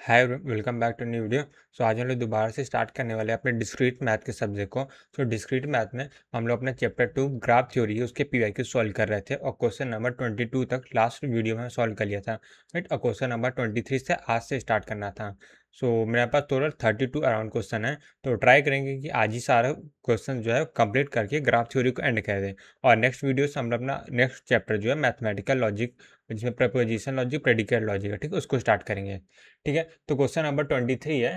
Hi, welcome back to new video. आज हम लोग दोबारा से स्टार्ट करने वाले हैं अपने डिस्क्रीट मैथ के सब्जेक्ट को। डिस्क्रीट मैथ में हम लोग अपने चैप्टर 2 ग्राफ थ्योरी है उसके पीवाईक्यू सॉल्व कर रहे थे और क्वेश्चन नंबर 22 तक लास्ट वीडियो में सॉल्व कर लिया था, राइट। और क्वेश्चन नंबर 23 से आज से स्टार्ट करना था। मेरे पास टोटल 32 अराउंड क्वेश्चन है, तो ट्राई करेंगे कि आज ही सारा क्वेश्चन जो है कंप्लीट करके ग्राफ थ्योरी को एंड कर दें। और नेक्स्ट वीडियो से हम लोग अपना नेक्स्ट चैप्टर जो है मैथमेटिकल लॉजिक, जिसमें प्रपोजिशन लॉजिक, प्रेडिकेट लॉजिक है, ठीक है, उसको स्टार्ट करेंगे। ठीक है, तो क्वेश्चन नंबर 23 है।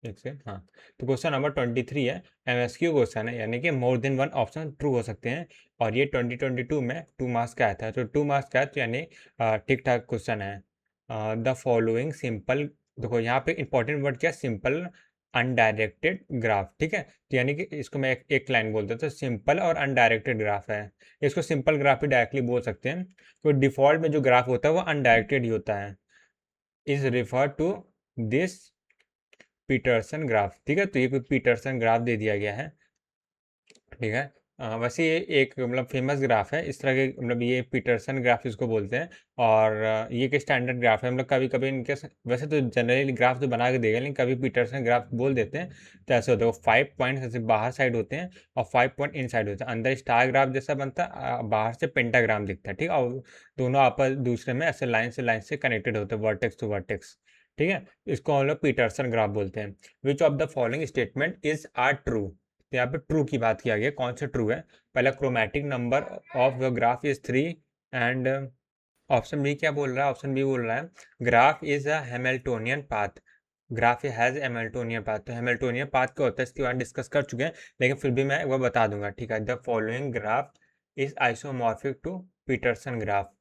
एक से हाँ, तो क्वेश्चन नंबर 23 है, एमएसक्यू क्वेश्चन है, यानी कि more than one option true हो सकते हैं। और ये 2022 में 2 मार्क्स का आया था, तो 2 मार्क्स का है, तो यानी ठीक ठाक क्वेश्चन है। द फॉलोइंग सिंपल, देखो यहाँ पे इंपॉर्टेंट वर्ड क्या है, सिंपल अनडायरेक्टेड ग्राफ, ठीक है। तो यानी कि इसको मैं एक लाइन बोल देता हूँ, सिंपल और अनडायरेक्टेड ग्राफ है। इसको सिंपल ग्राफ ही डायरेक्टली बोल सकते हैं, तो डिफॉल्ट में जो ग्राफ होता है वो अनडायरेक्टेड ही होता है, is refer to this Petersen graph, ठीक है। तो ये कोई पीटरसन ग्राफ दे दिया गया है, ठीक है। वैसे ये एक मतलब फेमस ग्राफ है इस तरह के, मतलब ये पीटरसन ग्राफ इसको बोलते हैं। और ये एक स्टैंडर्ड ग्राफ है, मतलब कभी कभी इनके वैसे तो जनरली ग्राफ तो बना के देगा, लेकिन कभी पीटरसन ग्राफ बोल देते हैं। तो ऐसे होता है, वो 5 पॉइंट ऐसे बाहर साइड होते हैं और 5 पॉइंट इन साइड होते हैं, अंदर स्टार ग्राफ जैसा बनता है, बाहर से पेंटाग्राम दिखता है, ठीक है। और दोनों आपस दूसरे में ऐसे लाइन से कनेक्टेड होते हैं, वर्टेक्स टू वर्टेक्स, ठीक है। इसको हम लोग पीटरसन ग्राफ बोलते हैं। Which of the following statement is are true, तो यहाँ पे ट्रू की बात किया गया, कौन सा ट्रू है। पहला, chromatic number of the graph is 3। And option B क्या बोल रहा है, ऑप्शन बी बोल रहा है graph is a Hamiltonian path, graph has Hamiltonian path. तो हैमिल्टोनियन पाथ क्या होता है इसके बारे में डिस्कस कर चुके हैं, लेकिन फिर भी मैं वो बता दूंगा, ठीक है। The following graph is isomorphic to Petersen graph,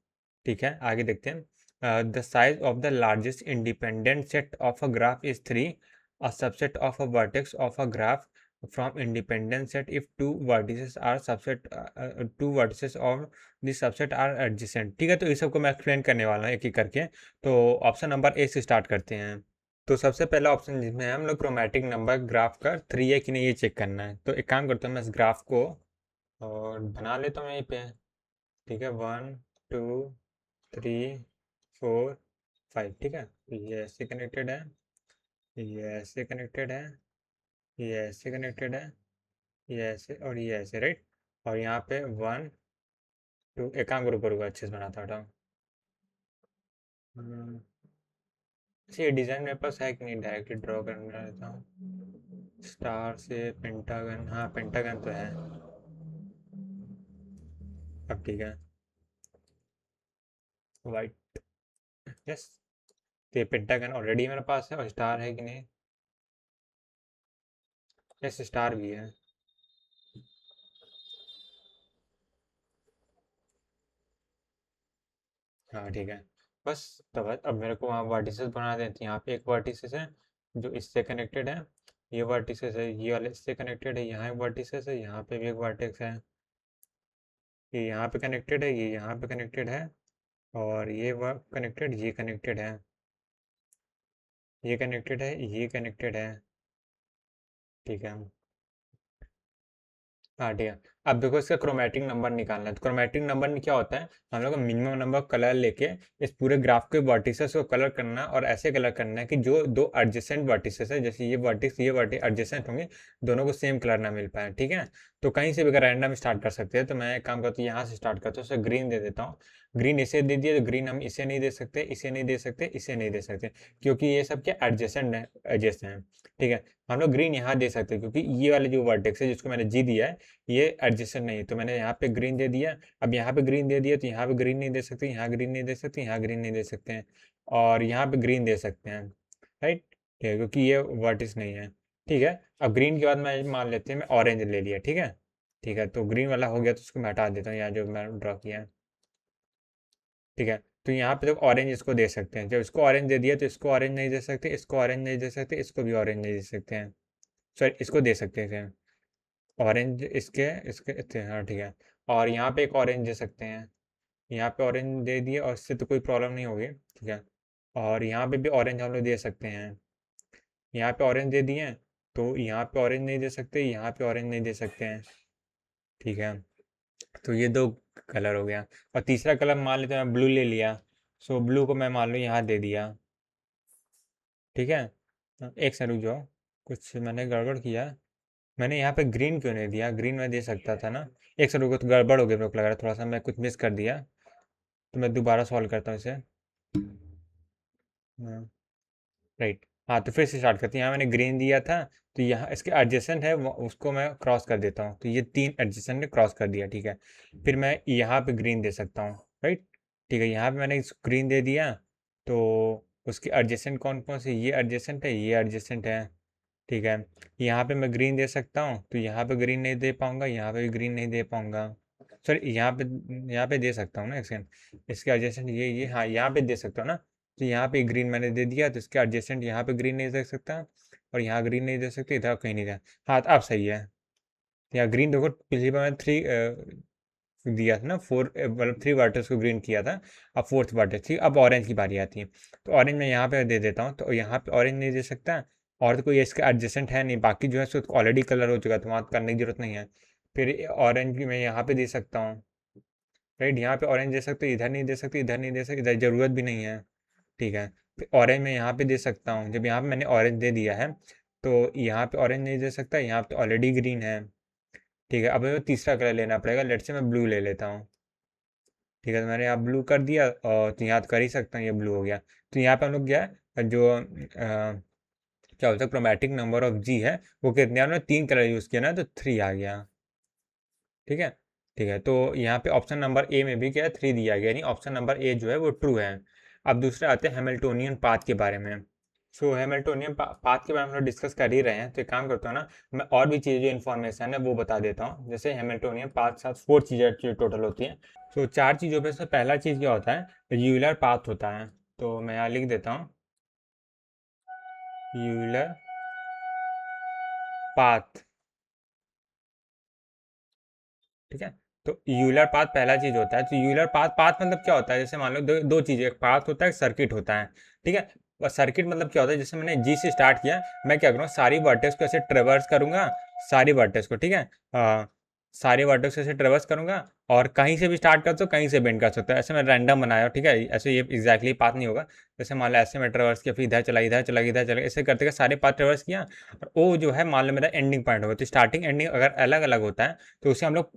ठीक है। आगे देखते हैं, the size of the largest independent set of a graph is 3, a subset of a vertex of a graph from independent set if two vertices are subset, two vertices of the subset are adjacent, ठीक है। तो इस सबको मैं explain करने वाला हूँ एक एक करके। तो ऑप्शन नंबर ए से स्टार्ट करते हैं। तो सबसे पहला ऑप्शन जिसमें है हम लोग क्रोमैटिक नंबर ग्राफ का 3 है कि नहीं ये चेक करना है। तो एक काम करता हूँ, मैं इस ग्राफ को और बना लेता हूँ यहीं पे, ठीक है। 1 2 3 4 5, ठीक है। ये ऐसे कनेक्टेड है, ये ऐसे कनेक्टेड है, ये ऐसे कनेक्टेड है, ये ऐसे और ये ऐसे, राइट। और यहाँ पे 1 2, एक काम करो करूँगा, अच्छे से बनाता हूँ। अच्छा, ये डिज़ाइन मेरे पास है कि नहीं, डायरेक्टली ड्रॉ करना रहता हूँ। स्टार से पेंटागन, हाँ पेंटागन तो है, अब ठीक है। White, yes. तो ये पेंटागन ऑलरेडी मेरे पास है, और स्टार है कि नहीं, यस स्टार भी है। हाँ ठीक है, बस। तो बस अब मेरे को वहाँ वर्टिसेस बना देते हैं। यहाँ पे एक वर्टिसेस है जो इससे कनेक्टेड है, ये वर्टिसेस है, ये वाले इससे कनेक्टेड है, यहाँ एक वर्टिसेस है, यहाँ पे भी एक वर्टेक्स है, ये यहाँ पे कनेक्टेड है, ये यहाँ पे कनेक्टेड है, और ये वर्क कनेक्टेड, ये कनेक्टेड है, ये कनेक्टेड है, ये कनेक्टेड है, ठीक है। हाँ ठीक है। अब देखो इसका क्रोमेटिक नंबर निकालना है। तो क्रोमेटिक नंबर में क्या होता है, हम लोग को मिनिमम नंबर कलर लेके इस पूरे ग्राफ के वर्टिसेस को कलर करना है, और ऐसे कलर करना है कि जो दो एडजेसेंट वर्टिसेस है, जैसे ये वर्टिस ये वर्टिस एडजेसेंट होंगे, दोनों को सेम कलर ना मिल पाए, ठीक है। तो कहीं से भी अगर रैंडम स्टार्ट कर सकते हैं, तो मैं एक काम करता हूँ, यहाँ से स्टार्ट करता हूँ, उसे ग्रीन दे देता हूँ। ग्रीन इसे दे दिया, तो ग्रीन हम इसे नहीं दे सकते, इसे नहीं दे सकते, इसे नहीं दे सकते, क्योंकि ये सब क्या एडजेसेंट है, एडजेसेंट हैं, ठीक है। हम लोग ग्रीन यहाँ दे सकते हैं, क्योंकि ये वाले जो वर्टेक्स है जिसको मैंने जी दिया है, ये एडजेसेंट नहीं है, तो मैंने यहाँ पे ग्रीन दे दिया। अब यहाँ पे ग्रीन दे दिया, तो यहाँ पे ग्रीन नहीं दे सकते, यहाँ ग्रीन नहीं दे सकते, यहाँ ग्रीन नहीं दे सकते हैं, और यहाँ पे ग्रीन दे सकते हैं, राइट, ठीक है, क्योंकि ये वर्टिस नहीं है, ठीक है। अब ग्रीन के बाद मैं मान लेते हैं मैं ऑरेंज ले लिया, ठीक है। ठीक है, तो ग्रीन वाला हो गया, तो उसको मैं हटा देता हूँ, यहाँ जो मैं ड्रॉ किया है, ठीक है। तो यहाँ पे तो ऑरेंज इसको दे सकते हैं, जब इसको ऑरेंज दे दिया तो इसको ऑरेंज नहीं दे सकते, इसको ऑरेंज नहीं दे सकते, इसको भी ऑरेंज नहीं दे सकते हैं, सॉरी इसको दे सकते हैं ऑरेंज, इसके इसके हाँ ठीक है। और यहाँ पे एक ऑरेंज दे सकते हैं, यहाँ पे ऑरेंज दे दिए, और इससे तो कोई प्रॉब्लम नहीं होगी, ठीक है। और यहाँ पे भी ऑरेंज हम लोग दे सकते हैं, यहाँ पे ऑरेंज दे दिए, तो यहाँ पे ऑरेंज नहीं दे सकते, यहाँ पे ऑरेंज नहीं दे सकते हैं, ठीक है। तो ये दो कलर हो गया। और तीसरा कलर मान लेते हैं, मैं ब्लू ले लिया, सो ब्लू को मैं मान लो यहाँ दे दिया, ठीक है। एक से रुक जाओ, कुछ मैंने गड़बड़ किया। मैंने यहाँ पे ग्रीन क्यों नहीं दिया? ग्रीन में दे सकता था ना। एक से रुको, तो गड़बड़ हो गई, मेरे को लग रहा है थोड़ा सा मैं कुछ मिस कर दिया। तो मैं दोबारा सॉल्व करता हूँ इसे। हाँ, राइट। हाँ, तो फिर से स्टार्ट करते हैं। यहाँ मैंने ग्रीन दिया था, तो यहाँ इसके एडजेसेंट है उसको मैं क्रॉस कर देता हूँ, तो ये 3 एडजेसेंट ने क्रॉस कर दिया, ठीक है। फिर मैं यहाँ पे ग्रीन दे सकता हूँ, राइट। ठीक है, यहाँ पे मैंने ग्रीन दे दिया, तो उसके एडजेसेंट कौन कौन से? ये एडजेसेंट है, ये एडजेसेंट है, ठीक है। यहाँ पे मैं ग्रीन दे सकता हूँ, तो यहाँ पे ग्रीन नहीं दे पाऊंगा, यहाँ पे भी ग्रीन नहीं दे पाऊंगा। सॉरी, यहाँ पे दे सकता हूँ ना, एक सेकंड। इसके एडजेसेंट ये हाँ, यहाँ पे दे सकता हूँ ना। तो यहाँ पे ग्रीन मैंने दे दिया, तो इसके एडजेसेंट यहाँ पे ग्रीन नहीं दे सकता, और यहाँ ग्रीन नहीं दे सकते, इधर कहीं नहीं दे। हाँ, तो अब सही है। यहाँ ग्रीन देखो, पिछली बार मैंने 3 दिया था ना, 4 मतलब 3 वर्टर्स को ग्रीन किया था। अब 4th वर्टर थी, अब ऑरेंज की बारी आती है। तो ऑरेंज मैं यहाँ पे दे देता हूँ, तो यहाँ पे ऑरेंज नहीं दे सकता, और तो कोई इसका एडजेसेंट है नहीं, बाकी जो है सो ऑलरेडी कलर हो चुका है, तो वहाँ करने की जरूरत नहीं है। फिर ऑरेंज भी मैं यहाँ पे दे सकता हूँ, राइट। यहाँ पे ऑरेंज दे सकते, इधर नहीं दे सकते, इधर नहीं दे सकते, इधर ज़रूरत भी नहीं है, ठीक है। फिर ऑरेंज मैं यहाँ पे दे सकता हूँ, जब यहाँ पे मैंने ऑरेंज दे दिया है, तो यहाँ पे ऑरेंज नहीं दे सकता, यहाँ पे ऑलरेडी ग्रीन है, ठीक है। अब मुझे तीसरा कलर लेना पड़ेगा, लेट से मैं ब्लू ले लेता हूँ, ठीक है। तो मैंने यहाँ ब्लू कर दिया, और तो यहाँ तो कर ही सकता हूँ, ये ब्लू हो गया। तो यहाँ पे हम लोग क्या है, जो क्या बोलते हैं, क्रोमेटिक नंबर ऑफ जी है, वो कितने? हमने 3 कलर यूज़ किया ना, तो 3 आ गया, ठीक है। ठीक है, तो यहाँ पे ऑप्शन नंबर ए में भी क्या है, 3 दिया गया, यानी ऑप्शन नंबर ए जो है वो ट्रू है। अब दूसरे आते हैं हैमिल्टोनियन पाथ के बारे में। सो हैमिल्टोनियन पाथ के बारे में हम लोग डिस्कस कर ही रहे हैं, तो एक काम करता हूँ ना, मैं और भी चीज़ें जो इन्फॉर्मेशन है वो बता देता हूँ। जैसे हैमिल्टोनियन पाथ के साथ 4 चीज़ें टोटल होती हैं। सो 4 चीज़ों में से पहला चीज़ क्या होता है? यूलर पाथ होता है। तो मैं यहाँ लिख देता हूँ, यूलर पाथ, ठीक है। तो यूलर पाथ पहला चीज होता है। तो यूलर पाथ, पाथ मतलब क्या होता है? जैसे मान लो दो चीजें, एक पाथ होता है, एक सर्किट होता है, ठीक है। और सर्किट मतलब क्या होता है? जैसे मैंने जी से स्टार्ट किया, मैं क्या करूँगा, सारी वर्टेक्स को ऐसे ट्रेवर्स करूंगा, सारी वर्टेक्स को, ठीक है। सारी वर्टेक्स को ऐसे ट्रेवर्स करूंगा, और कहीं से भी स्टार्ट कर, तो कहीं से बेंड कर सकता है। ऐसे मैं रैंडम बनाया, ठीक है। ऐसे ये एग्जैक्टली पाथ नहीं होगा। जैसे मान लो ऐसे मैं ट्रेवर्स किया, फिर इधर चला, इधर चला, इधर चला, ऐसे करते करते सारे पाथ ट्रेवर्स किया, और वो जो है मान लो मेरा एंडिंग पॉइंट होगा। तो स्टार्टिंग एंडिंग अगर अलग अलग होता है, तो उसे हम लोग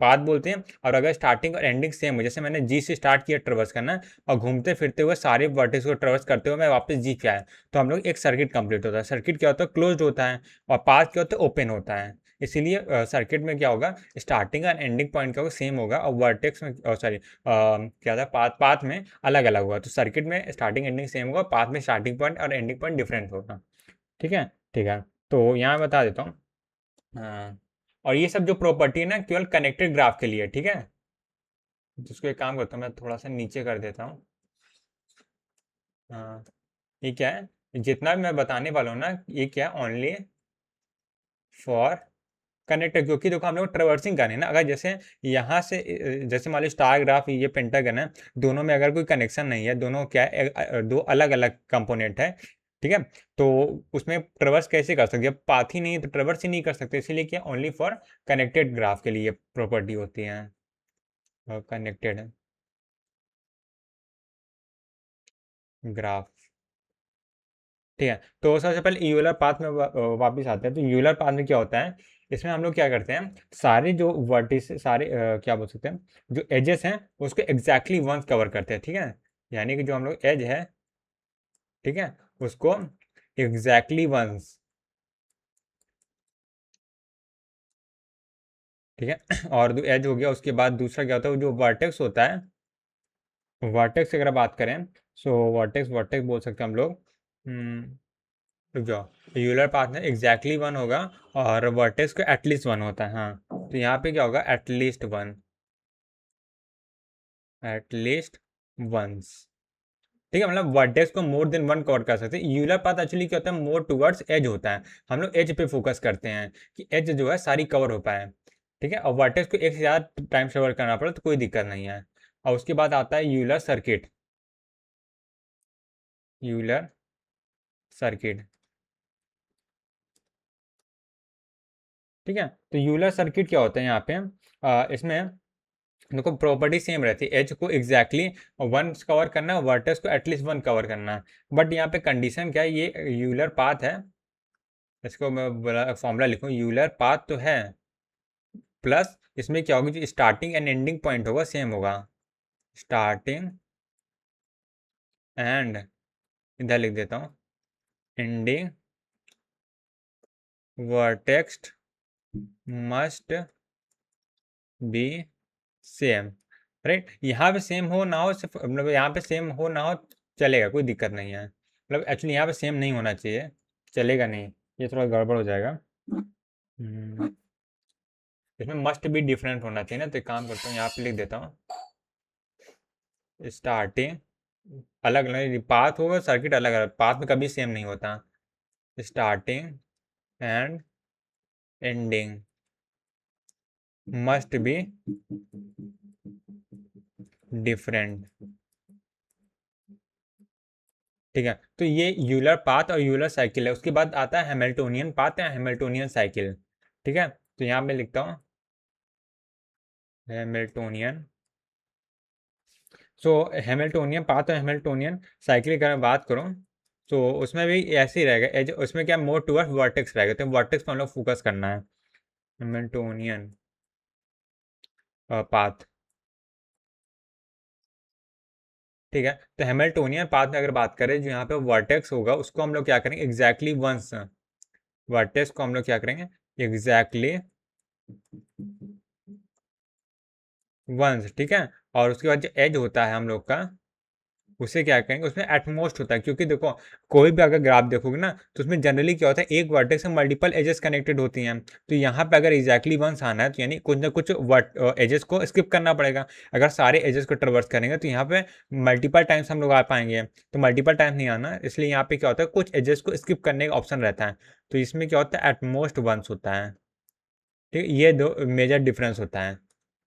पाथ बोलते हैं। और अगर स्टार्टिंग और एंडिंग सेम हो, जैसे मैंने जी से स्टार्ट किया ट्रेवर्स करना, और घूमते फिरते हुए सारे वर्टिस को ट्रेवर्स करते हुए मैं वापस जी पे आया, तो हम लोग एक सर्किट कंप्लीट होता है। सर्किट क्या होता है? क्लोज्ड होता है। और पाथ क्या होता है? ओपन होता है। इसीलिए सर्किट में क्या होगा, स्टार्टिंग और एंडिंग पॉइंट का सेम होगा, और वर्टेक्स में, सॉरी, क्या था, पाथ पाथ में अलग अलग होगा। तो सर्किट में स्टार्टिंग एंडिंग सेम होगा, पाथ में स्टार्टिंग पॉइंट और एंडिंग पॉइंट डिफरेंट होगा, ठीक है। ठीक है, तो यहाँ बता देता हूँ। हाँ, और ये सब जो प्रॉपर्टी है ना, केवल कनेक्टेड ग्राफ के लिए, ठीक है। जिसको एक काम करता हूँ, मैं थोड़ा सा नीचे कर देता हूँ। हाँ, ये क्या है, जितना भी मैं बताने वाला हूँ ना, ये क्या है, ओनली फॉर कनेक्टेड। क्योंकि देखो, हम लोग ट्रेवर्सिंग कर रहे हैं ना, अगर जैसे यहाँ से जैसे मान लो स्टार ग्राफ, ये पेंटागन है, दोनों में अगर कोई कनेक्शन नहीं है, दोनों क्या है, दो अलग अलग कंपोनेंट है, ठीक है। तो उसमें ट्रेवर्स कैसे कर सकते हैं? जब पाथ ही नहीं है तो ट्रेवर्स ही नहीं कर सकते, इसीलिए क्या, ओनली फॉर कनेक्टेड ग्राफ के लिए प्रॉपर्टी होती है, कनेक्टेड ग्राफ, ठीक है। तो सबसे पहले यूलर पाथ में वापस आते हैं। तो यूलर पाथ में क्या होता है? इसमें हम लोग क्या करते हैं, सारे जो वर्टिस, सारे क्या बोल सकते हैं, जो एजेस हैं, उसको एग्जैक्टली वंस कवर करते हैं, ठीक है। यानी कि जो हम लोग एज है, ठीक है, उसको एग्जैक्टली वंस, ठीक है। और जो एज हो गया, उसके बाद दूसरा क्या होता है, जो वर्टेक्स होता है, वर्टेक्स की अगर बात करें, सो वर्टेक्स वर्टेक्स बोल सकते हैं हम लोग। रुक जाओ, यूलर पाथ में एग्जैक्टली वन होगा, और वर्टेक्स को एटलीस्ट वन होता है, हाँ। तो यहाँ पे क्या होगा, एटलीस्ट वन, एटलीस्ट वंस, ठीक है। मतलब वर्टेक्स को मोर देन वन कवर कर सकते हैं। यूलर पाथ एक्चुअली क्या होता है, मोर टुवर्ड्स एज होता है। हम लोग एज पे फोकस करते हैं, कि एज जो है सारी कवर हो पाए, ठीक है। और वर्टेक्स को एक से ज़्यादा टाइम कवर करना पड़े तो कोई दिक्कत नहीं है। और उसके बाद आता है यूलर सर्किट, यूलर सर्किट, ठीक है। तो यूलर सर्किट क्या होता है यहाँ पे, इसमें देखो प्रॉपर्टी सेम रहती है, एज को एग्जैक्टली वन कवर करना है, वर्टेक्स को एटलीस्ट वन कवर करना है। बट यहाँ पे कंडीशन क्या है, ये यूलर पाथ है, इसको मैं फॉर्मूला लिखूँ, यूलर पाथ तो है, प्लस इसमें क्या होगा, जो स्टार्टिंग एंड एंडिंग पॉइंट होगा सेम होगा, स्टार्टिंग एंड, इधर लिख देता हूँ, ending vertex must be same, right. यहाँ पे सेम हो ना हो, सिर्फ मतलब यहाँ पे सेम हो ना हो चलेगा, कोई दिक्कत नहीं है, मतलब एक्चुअली यहाँ पे सेम नहीं होना चाहिए, चलेगा नहीं, ये थोड़ा गड़बड़ हो जाएगा। इसमें मस्ट भी डिफरेंट होना चाहिए ना, तो एक काम करता हूँ यहाँ पे लिख देता हूँ, स्टार्टिंग अलग नहीं, पाथ होगा सर्किट अलग अलग, पाथ में कभी सेम नहीं होता, starting and ending must be different, ठीक है। तो ये यूलर पाथ और यूलर साइकिल है, उसके बाद आता है हैमिल्टोनियन पाथ या हैमिल्टोनियन साइकिल, ठीक है। तो यहाँ पे लिखता हूँ हैमिल्टोनियन, सो हैमिल्टोनियन पाथ और हैमिल्टोनियन साइकिल की अगर मैं बात करूँ तो उसमें भी ऐसे ही रहेगा, एज उसमें क्या मोर टूवर्ड्स वर्टेक्स रहेगा, तो वर्टेक्स पर हम लोग फोकस करना है, हैमिल्टोनियन पाथ, ठीक है। तो हैमिल्टोनियन पाथ में अगर बात करें, जो यहाँ पे वर्टेक्स होगा उसको हम लोग क्या करेंगे, एग्जैक्टली वंस, वर्टेक्स को हम लोग क्या करेंगे, एग्जैक्टली वंस, ठीक है। और उसके बाद जो एज होता है हम लोग का, उसे क्या कहेंगे, उसमें एटमोस्ट होता है, क्योंकि देखो कोई भी अगर ग्राफ देखोगे ना, तो उसमें जनरली क्या होता है, एक वर्टेक्स से मल्टीपल एजेस कनेक्टेड होती हैं, तो यहाँ पे अगर एग्जैक्टली वंस आना है तो यानी कुछ ना कुछ एजेस को स्किप करना पड़ेगा, अगर सारे एजेस को ट्रवर्स करेंगे तो यहाँ पे मल्टीपल टाइम्स हम लोग आ पाएंगे, तो मल्टीपल टाइम नहीं आना, इसलिए यहाँ पे क्या होता है, कुछ एजेस को स्किप करने का ऑप्शन रहता है, तो इसमें क्या होता है, एटमोस्ट वंस होता है, ठीक, ये दो मेजर डिफरेंस होता है,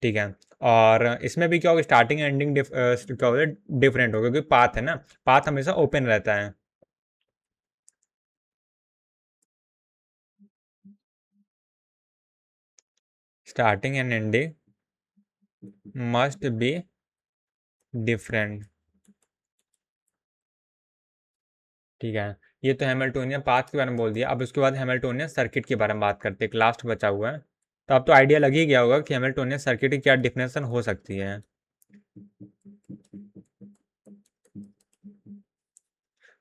ठीक है। और इसमें भी क्या होगा, स्टार्टिंग एंडिंग क्या होगा, डिफरेंट होगा, क्योंकि पाथ है ना, पाथ हमेशा ओपन रहता है, starting and ending must be different, ठीक है। ये तो हैमिल्टोनियन पाथ के बारे में बोल दिया, अब उसके बाद हैमिल्टोनियन सर्किट के बारे में बात करते हैं, एक लास्ट बचा हुआ है, तो अब तो आइडिया लग ही गया होगा कि हैमिल्टोनियन सर्किट की क्या डिफिनेशन हो सकती है।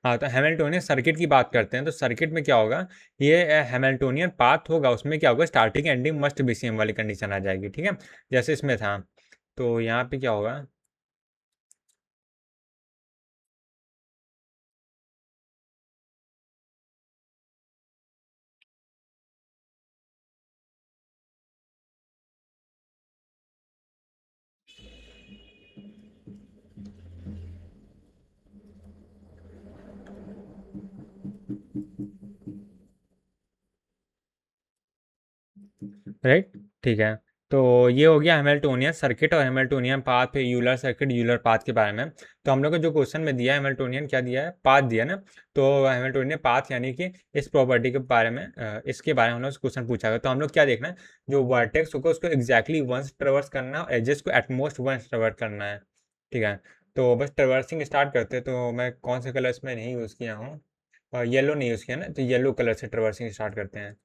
हाँ, तो हैमिल्टोनियन सर्किट की बात करते हैं, तो सर्किट में क्या होगा, ये हैमिल्टोनियन पाथ होगा, उसमें क्या होगा, starting ending must be same वाली कंडीशन आ जाएगी, ठीक है, जैसे इसमें था। तो यहाँ पे क्या होगा, राइट, ठीक है। तो ये हो गया हैमिल्टोनियन सर्किट और Hamiltonian path, Euler circuit, Euler path के बारे में। तो हम लोग को जो क्वेश्चन में दिया है, हैमिल्टोनियन क्या दिया है, पाथ दिया ना, तो हैमिल्टोनियन पाथ यानी कि इस प्रॉपर्टी के बारे में, इसके बारे में हम लोग क्वेश्चन पूछा गया, तो हम लोग क्या देखना है, जो वर्टेक्स होगा उसको एग्जैक्टली वंस ट्रेवर्स करना है, और एजेस को एटमोस्ट वंस ट्रेवर्स करना है, ठीक है। तो बस ट्रेवर्सिंग स्टार्ट करते हैं, तो मैं कौन से कलर इसमें नहीं यूज़ किया हूँ, येलो नहीं यूज़ किया ना, तो येलो कलर से ट्रेवर्सिंग स्टार्ट करते हैं।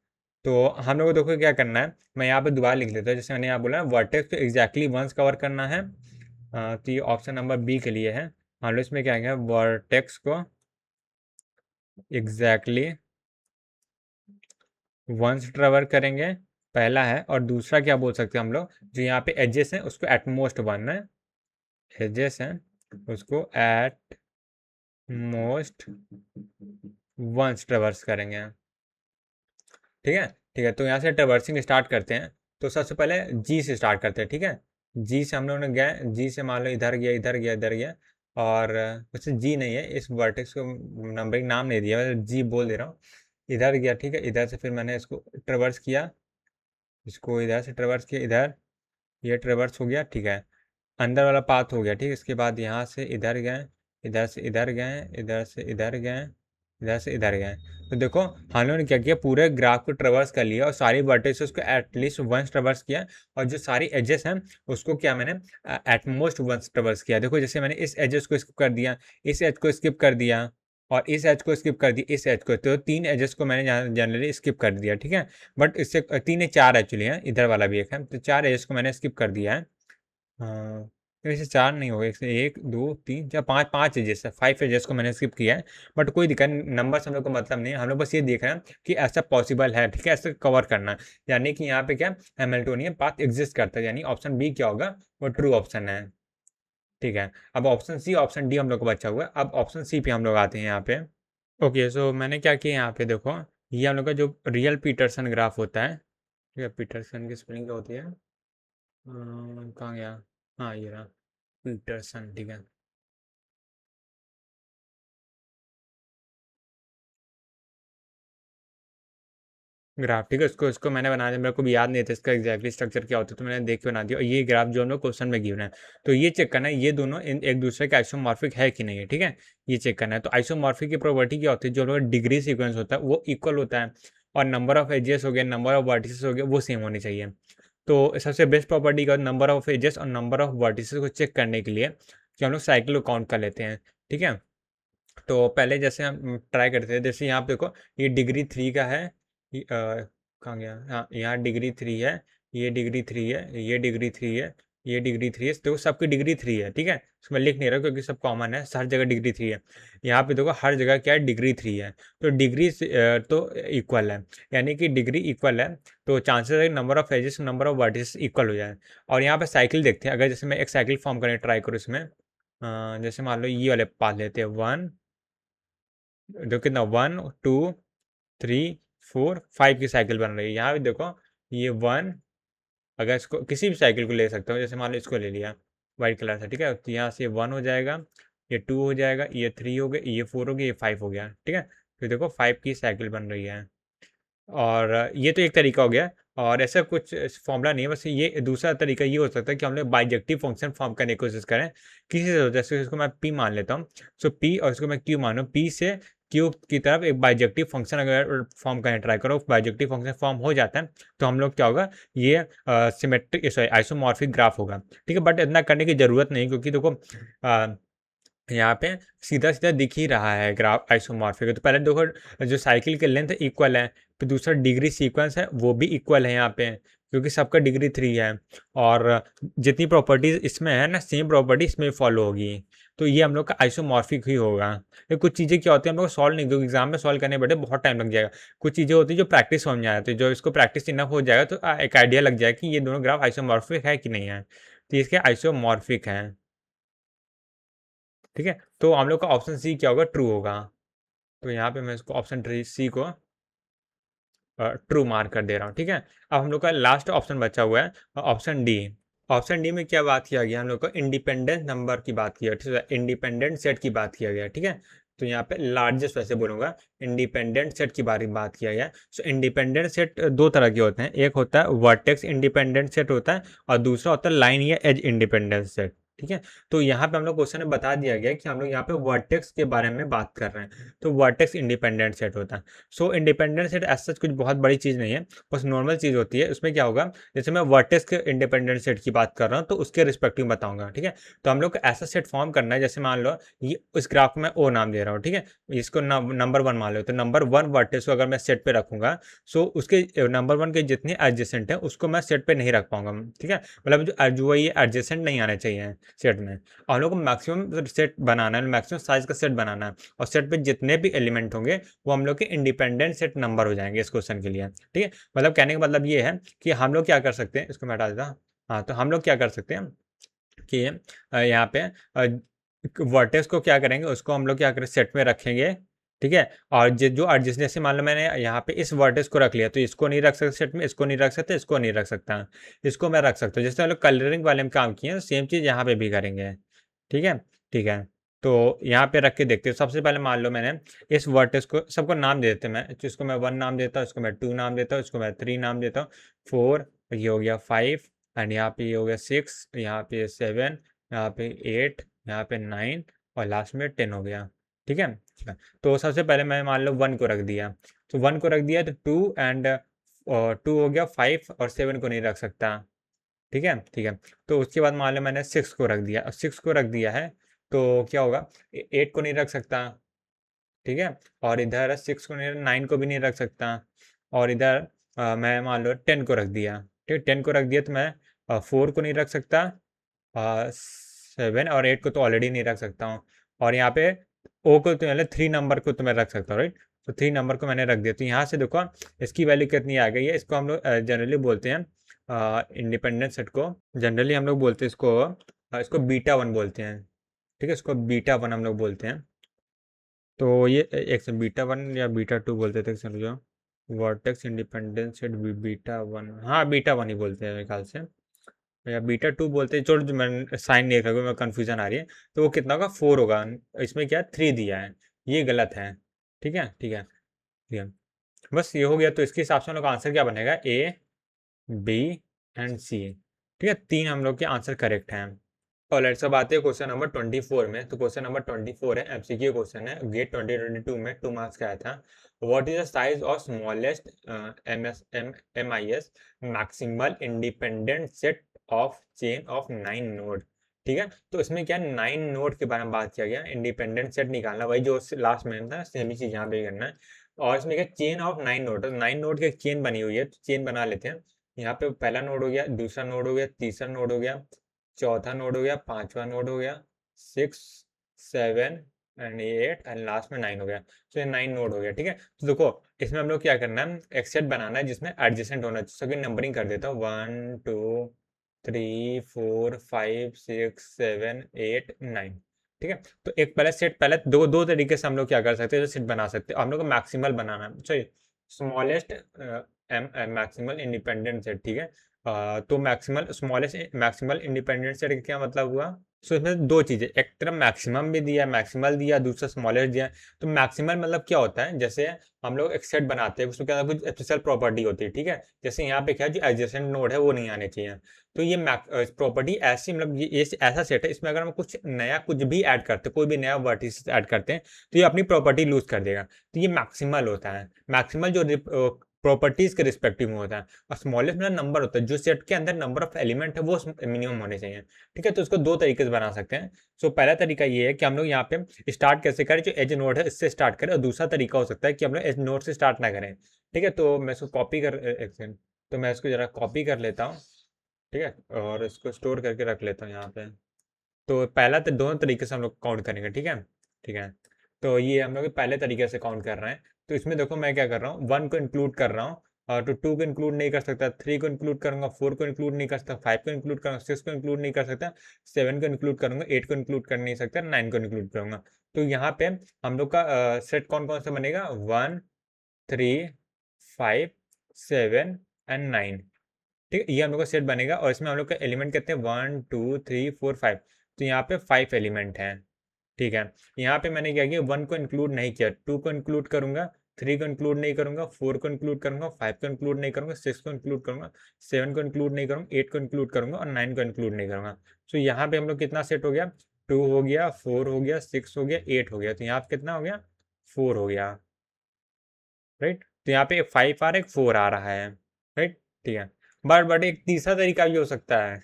तो हम लोग को देखो क्या करना है, मैं यहाँ पे दोबारा लिख लेता हूँ, जैसे मैंने यहाँ बोला वर्टेक्स को एग्जैक्टली वंस कवर करना है, तो ये ऑप्शन नंबर बी के लिए है। हम लोग इसमें क्या कहेंगे, वर्टेक्स को एग्जैक्टली वंस ट्रेवर करेंगे, पहला है, और दूसरा क्या बोल सकते हैं हम लोग, जो यहाँ पे एजेस हैं उसको एटमोस्ट वन है, एजेस हैं उसको एट मोस्ट वंस ट्रेवर्स करेंगे, ठीक है, ठीक है। तो यहाँ से ट्रेवर्सिंग स्टार्ट करते हैं, तो सबसे पहले जी से स्टार्ट करते हैं, ठीक है। जी से हम लोग ने गए, जी से मान लो इधर गया, इधर गया, इधर गया, और वैसे जी नहीं है, इस वर्टेक्स को नंबरिंग नाम नहीं दिया, मैं जी बोल दे रहा हूँ, इधर गया, ठीक है, इधर से फिर मैंने इसको ट्रेवर्स किया, इसको इधर से ट्रेवर्स किया, इधर ये ट्रेवर्स हो गया, ठीक है, अंदर वाला पाथ हो गया, ठीक है। इसके बाद यहाँ से इधर गए, इधर से इधर गए, इधर से इधर गए, इधर से इधर गए। तो देखो हम लोगों ने क्या किया, पूरे ग्राफ को ट्रेवर्स कर लिया और सारी वर्टिसेस को एटलीस्ट वंस ट्रेवर्स किया, और जो सारी एजेस हैं उसको क्या मैंने एटमोस्ट वंस ट्रेवर्स किया। देखो जैसे मैंने इस एजेस को स्किप कर दिया, इस एज को स्किप कर दिया, और इस एज को स्किप कर दिया, इस एज को, तो 3 एजेस को मैंने जनरली स्किप कर दिया, ठीक है। बट इससे 3 4 एक्चुअली है, इधर वाला भी एक है, तो 4 एजेस को मैंने स्किप कर दिया है। हाँ, तो ऐसे 4 नहीं हो गए, इससे 1 2 3 4 5 5 एजेस है, 5 एजेस को मैंने स्किप किया है। बट कोई दिक्कत नहीं, नंबर हम लोग को मतलब नहीं है, हम लोग बस ये देख रहे हैं कि ऐसा पॉसिबल है, ठीक है, ऐसे कवर करना है। यानी कि यहाँ पे क्या हैमिल्टोनियन पाथ एग्जिस्ट करता है, यानी ऑप्शन बी क्या होगा, वो ट्रू ऑप्शन है, ठीक है। अब ऑप्शन सी, ऑप्शन डी हम लोग को बचा हुआ है, अब ऑप्शन सी पे हम लोग आते हैं यहाँ पे। ओके, सो मैंने क्या किया यहाँ पे, देखो ये हम लोग का जो रियल पीटरसन ग्राफ होता है, ठीक है, पीटरसन की स्पेलिंग क्या होती है, कहाँ गया, हाँ ये रहा, पीटरसन, ठीक है। ग्राफ, ठीक है, इसको इसको मैंने बना दिया, मेरे को भी याद नहीं था इसका एग्जैक्टली स्ट्रक्चर क्या होता है, तो मैंने देख के बना दिया। और ये ग्राफ जो हम लोग क्वेश्चन में गिवन है, तो ये चेक करना है ये दोनों एक दूसरे के आइसोमॉर्फिक है कि नहीं है, ठीक है, ये चेक करना है। तो आइसोमॉर्फिक की प्रॉपर्टी क्या होती है, जो हम लोग डिग्री सीक्वेंस होता है वो इक्वल होता है, और नंबर ऑफ एजेस हो गया, नंबर ऑफ वर्टिसेस हो गया, वो सेम होनी चाहिए। तो सबसे बेस्ट प्रॉपर्टी का नंबर ऑफ एजेस और नंबर ऑफ वर्टिसेस को चेक करने के लिए कि हम लोग साइकिल को काउंट कर लेते हैं, ठीक है। तो पहले जैसे हम ट्राई करते हैं, जैसे यहाँ पे देखो ये डिग्री 3 का है, कहाँ गया, हाँ यहाँ डिग्री 3 है, ये डिग्री 3 है, ये डिग्री 3 है, ये डिग्री 3 है, देखो सबकी डिग्री 3 है, ठीक है। उसमें लिख नहीं रहा क्योंकि सब कॉमन है, हर जगह डिग्री 3 है। यहाँ पे देखो हर जगह क्या है, डिग्री 3 है, तो डिग्री तो इक्वल है, यानी कि डिग्री इक्वल है, तो चांसेस है number of edges number of vertices equal हो जाए। और यहाँ पे साइकिल देखते हैं, अगर जैसे मैं एक साइकिल फॉर्म करने ट्राई करूँ इसमें, जैसे मान लो ये वाले पाथ लेते हैं, 1, जो कितना 1 2 3 4 5 की साइकिल बन रही है। यहाँ भी देखो ये 1, अगर इसको किसी भी साइकिल को ले सकते हो, जैसे मान लो इसको ले लिया वाइट कलर से, ठीक है, तो यहाँ से 1 हो जाएगा, ये 2 हो जाएगा, ये 3 हो गया, ये 4 हो गया, ये 5 हो गया, ठीक है। तो देखो 5 की साइकिल बन रही है। और ये तो एक तरीका हो गया, और ऐसा कुछ फॉर्मूला नहीं है, बस ये दूसरा तरीका ये हो सकता है कि हम लोग बाइजेक्टिव फंक्शन फॉर्म करने की कोशिश करें किसी से, जैसे इसको मैं पी मान लेता हूँ, सो पी और इसको मैं क्यू मानूँ, पी से क्यू की तरफ एक बाइजेक्टिव फंक्शन अगर फॉर्म करने ट्राई करो, बाइजेक्टिव फंक्शन फॉर्म हो जाता है, तो हम लोग क्या होगा, ये सिमेट्रिक सॉरी आइसोमॉर्फिक ग्राफ होगा, ठीक है। बट इतना करने की ज़रूरत नहीं, क्योंकि देखो यहाँ पे सीधा सीधा दिख ही रहा है ग्राफ आइसोमॉर्फिक है। तो पहले देखो जो साइकिल के लेंथ इक्वल है, तो दूसरा डिग्री सीक्वेंस है वो भी इक्वल है यहाँ पे, क्योंकि सबका डिग्री 3 है, और जितनी प्रॉपर्टीज इसमें है ना, सेम प्रॉपर्टी इसमें फॉलो होगी, तो ये हम लोग का आइसोमॉर्फिक ही होगा। ये कुछ चीज़ें क्या होती है हम लोग सॉल्व नहीं, क्योंकि एग्जाम में सॉल्व करने बैठे बहुत टाइम लग जाएगा। कुछ चीज़ें होती है जो प्रैक्टिस समझ में आ जाती है, जो इसको प्रैक्टिस इनफ हो जाएगा तो एक आइडिया लग जाएगा कि ये दोनों ग्राफ आइसोमॉर्फिक है कि नहीं है, तो इसके आइसोमॉर्फिक है, ठीक है। तो हम लोग का ऑप्शन सी क्या होगा, ट्रू होगा। तो यहाँ पे मैं इसको ऑप्शन सी को ट्रू मार्क कर दे रहा हूँ, ठीक है। अब हम लोग का लास्ट ऑप्शन बचा हुआ है, ऑप्शन डी। ऑप्शन डी में क्या बात किया गया, हम लोग को इंडिपेंडेंट नंबर की बात किया, ठीक है, इंडिपेंडेंट सेट की बात किया गया, ठीक है। तो यहाँ पे लार्जेस्ट वैसे बोलूंगा, इंडिपेंडेंट सेट की बारे में बात किया गया। सो इंडिपेंडेंट सेट दो तरह के होते हैं, एक होता है वर्टेक्स इंडिपेंडेंट सेट होता है, और दूसरा होता है लाइन या एज इंडिपेंडेंट सेट, ठीक है। तो यहाँ पे हम लोग क्वेश्चन में बता दिया गया कि हम लोग यहाँ पे वर्टेक्स के बारे में बात कर रहे हैं, तो वर्टेक्स इंडिपेंडेंट सेट होता है। सो इंडिपेंडेंट सेट ऐसा कुछ बहुत बड़ी चीज़ नहीं है, बस नॉर्मल चीज़ होती है। उसमें क्या होगा, जैसे मैं वर्टेक्स के इंडिपेंडेंट सेट की बात कर रहा हूँ तो उसके रिस्पेक्टिव बताऊंगा, ठीक है। तो हम लोग को ऐसा सेट फॉर्म करना है, जैसे मान लो ये इस ग्राफ को मैं ओ नाम दे रहा हूँ, ठीक है, इसको नंबर 1 मान लो, तो नंबर 1 वर्टेक्स को अगर मैं सेट पे रखूंगा, सो उसके नंबर 1 के जितने एडजेसेंट हैं उसको मैं सेट पे नहीं रख पाऊंगा, ठीक है, मतलब जो है ये एडजेसेंट नहीं आने चाहिए सेट में। और हम लोग को मैक्सिमम सेट बनाना है, मैक्सिमम साइज का सेट बनाना है, और सेट पे जितने भी एलिमेंट होंगे वो हम लोग के इंडिपेंडेंट सेट नंबर हो जाएंगे इस क्वेश्चन के लिए, ठीक है। मतलब कहने का मतलब ये है कि हम लोग क्या कर सकते हैं, इसको मैं हटा देता हूँ। हाँ, तो हम लोग क्या कर सकते हैं कि यहाँ पे वर्टेक्स को क्या करेंगे, उसको हम लोग क्या करें, सेट में रखेंगे, ठीक है। और जो एडजस्ट, जैसे मान लो मैंने यहाँ पे इस वर्टेक्स को रख लिया, तो इसको नहीं रख सकते सेट में, इसको नहीं रख सकते, इसको नहीं रख सकता, इसको मैं रख सकता हूँ। जैसे हम लोग कलरिंग वाले में काम किए हैं, सेम चीज़ यहाँ पे भी करेंगे, ठीक है, ठीक है। तो यहाँ पे रख के देखते हैं। सबसे पहले मान लो मैंने इस वर्टेक्स को, सबको नाम दे देते हैं, मैं इसको मैं 1 नाम देता हूँ, इसको मैं 2 नाम देता हूँ, इसको मैं 3 नाम देता हूँ, 4, ये हो गया 5, एंड यहाँ पे ये हो गया 6, यहाँ पे 7, यहाँ पे 8, यहाँ पे 9, और लास्ट में 10 हो गया, ठीक है। तो सबसे पहले मैं मान लो 1 को रख दिया, तो 1 को रख दिया तो 2 एंड 2 हो गया, 5 और 7 को नहीं रख सकता। ठीक है, ठीक है। तो उसके बाद मान लो मैंने 6 को रख दिया, 6 को रख दिया है तो क्या होगा, 8 को नहीं रख सकता। ठीक है, और इधर 6 को नहीं, 9 को भी नहीं रख सकता। और इधर मैं मान लो 10 को रख दिया। ठीक है, 10 को रख दिया तो मैं 4 को नहीं रख सकता, 7 और 8 को तो ऑलरेडी नहीं रख सकता हूँ। और यहाँ पे ओ को तो मतलब 3 नंबर को तो मैं रख सकता हूँ, राइट। तो 3 नंबर को मैंने रख दिया, तो यहाँ से देखो इसकी वैल्यू कितनी आ गई है। इसको हम लोग जनरली बोलते हैं इंडिपेंडेंट सेट को, जनरली हम लोग बोलते हैं इसको इसको बीटा 1 बोलते हैं। ठीक है, इसको बीटा 1 हम लोग बोलते हैं। तो ये एक बीटा 1 या बीटा 2 बोलते थे समझो, वर्टेक्स इंडिपेंडेंस सेट बीटा 1, हाँ बीटा 1 ही बोलते हैं मेरे ख्याल से, या बीटा 2 बोलते हैं। छोड़, मैं साइन नहीं रखा, मैं कन्फ्यूजन आ रही है। तो वो कितना होगा, 4 होगा। इसमें क्या 3 दिया है, ये गलत है। ठीक है, ठीक है, ठीक है। बस ये हो गया, तो इसके हिसाब से हम लोग का आंसर क्या बनेगा, ए बी एंड सी। ठीक है, 3 हम लोग के आंसर करेक्ट हैं। और लेट्स अब आते हैं क्वेश्चन नंबर 24 में। तो क्वेश्चन नंबर 24 है, एमसीक्यू क्वेश्चन है, गेट 2022 में 2 मार्क्स का आया था। What is the size of smallest MIS maximal independent set of chain of 9 node. ठीक है, तो इसमें क्या 9 नोड के बारे में बात किया गया, इंडिपेंडेंट सेट निकालना, वही जो लास्ट में था सेम ही चीज यहाँ पे करना है। और इसमें क्या चेन ऑफ 9 नोड, 9 नोड की चेन बनी हुई है, तो चेन बना लेते हैं। यहाँ पे पहला नोड हो गया, दूसरा नोड हो गया, तीसरा नोड हो गया, चौथा नोड हो गया, पांचवा नोड हो गया, 6 7 एंड 8 एंड लास्ट में 9 हो गया। तो ये 9 नोड हो गया। ठीक है, तो देखो इसमें हम लोग क्या करना है, एक सेट बनाना है जिसमें एडजेसेंट होना चाहिए। सभी नंबरिंग कर देता हूँ, 1 2 3 4 5 6 7 8 9। ठीक है, तो एक पहले सेट, पहले दो दो तरीके से हम लोग क्या कर सकते हैं, सेट बना सकते हैं। हम लोग को मैक्सिमल बनाना है, sorry smallest maximal independent set. ठीक है, तो maximal smallest maximal independent set का क्या मतलब हुआ। सो इसमें दो चीजें, एक तरफ मैक्सिमम भी दिया, मैक्सिमल दिया, दूसरा स्मॉलेस्ट दिया। तो मैक्सिमल मतलब क्या होता है, जैसे हम लोग एक सेट बनाते हैं, उसमें क्या कुछ स्पेशल प्रॉपर्टी होती है। ठीक है, जैसे यहाँ पे क्या है, जो एडजेसेंट नोड है वो नहीं आने चाहिए। तो ये प्रॉपर्टी ऐसी, मतलब ये ऐसा सेट है, इसमें अगर हम कुछ नया कुछ भी ऐड करते हैं, कोई भी नया वर्टिस ऐड करते हैं, तो ये अपनी प्रॉपर्टी लूज कर देगा। तो ये मैक्सिमल होता है। मैक्सिमल जो प्रॉपर्टीज के रिस्पेक्टिव में होता है। और स्मॉलेस्ट मतलब नंबर होता है, जो सेट के अंदर नंबर ऑफ एलिमेंट है वो मिनिमम होने चाहिए। ठीक है, तो इसको दो तरीके से बना सकते हैं। सो पहला तरीका ये है कि हम लोग यहाँ पे स्टार्ट कैसे करें, जो एज नोड है इससे स्टार्ट करें। और दूसरा तरीका हो सकता है कि हम लोग एज नोड से स्टार्ट ना करें। ठीक है, तो मैं इसको कॉपी कर एक सेकंड, तो मैं इसको जरा कॉपी कर लेता हूँ। ठीक है, और इसको स्टोर करके रख लेता हूँ यहाँ पे। तो पहला तो दोनों तरीके से हम लोग काउंट करेंगे। ठीक है, ठीक है। तो ये हम लोग पहले तरीके से काउंट कर रहे हैं। तो इसमें देखो मैं क्या कर रहा हूँ, 1 को इंक्लूड कर रहा हूँ, और तो 2 को इंक्लूड नहीं कर सकता, 3 को इंक्लूड करूंगा, 4 को इंक्लूड नहीं कर सकता, 5 को इंक्लूड करूंगा, 6 को इंक्लूड नहीं कर सकता, 7 को इंक्लूड करूंगा, 8 को इंक्लूड कर नहीं सकता, 9 को इंक्लूड करूंगा। तो यहाँ पे हम लोग का सेट कौन कौन सा बनेगा, 1 3 5 7 एंड 9। ठीक है, ये हम लोग का सेट बनेगा। और इसमें हम लोग का एलिमेंट कितने हैं, 1 2 3 4 5। तो यहाँ पे 5 एलिमेंट हैं। ठीक है, यहाँ पे मैंने क्या किया, 1 को इंक्लूड नहीं किया, 2 को इंक्लूड करूंगा, 3 को इंक्लूड नहीं करूंगा, 4 को इंक्लूड करूंगा, 5 को इंक्लूड नहीं करूंगा, 6 को इंक्लूड करूंगा, 7 को इंक्लूड नहीं करूंगा, 8 को इंक्लूड करूंगा, और 9 को इंक्लूड नहीं करूंगा। तो यहाँ पे हम लोग कितना सेट हो गया, 2 हो गया, 4 हो गया, 6 हो गया, 8 हो गया। तो यहाँ पे कितना हो गया, 4 हो गया, राइट। तो यहाँ पे एक 5 आ रहा है, एक 4 आ रहा है, राइट। ठीक है, बट एक तीसरा तरीका भी हो सकता है।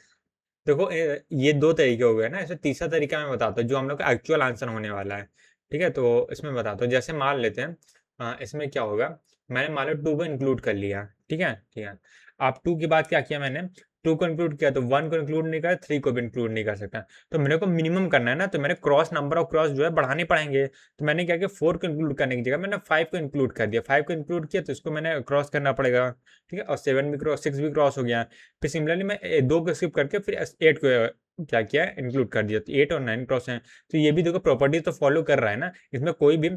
देखो ये दो तरीके हो गए ना, इसमें तीसरा तरीका मैं बताता हूँ जो हम लोग का एक्चुअल आंसर होने वाला है। ठीक है, तो इसमें बताता हूँ, जैसे मान लेते हैं इसमें क्या होगा, मैंने मान लो 2 को इंक्लूड कर लिया। ठीक है, ठीक है। अब 2 के बाद क्या किया मैंने, 2 को इंक्लूड किया तो 1 को इंक्लूड नहीं कर, 3 को भी इंक्लूड नहीं कर सकता। तो मेरे को मिनिमम करना है ना, तो मेरे क्रॉस नंबर ऑफ क्रॉस जो है बढ़ाने पड़ेंगे। तो मैंने क्या किया, 4 को इंक्लूड करने की जगह मैंने 5 को इंक्लूड कर दिया। 5 को इंक्लूड किया तो इसको मैंने क्रॉस करना पड़ेगा। ठीक है, और 7 भी क्रॉस, 6 भी क्रॉस हो गया। फिर सिमिलरली मैं 2 को स्किप करके फिर 8 को क्या किया, इंक्लूड कर दिया। तो 8 और 9 क्रॉस हैं। तो ये भी देखो प्रॉपर्टी तो फॉलो कर रहा है ना, इसमें कोई भी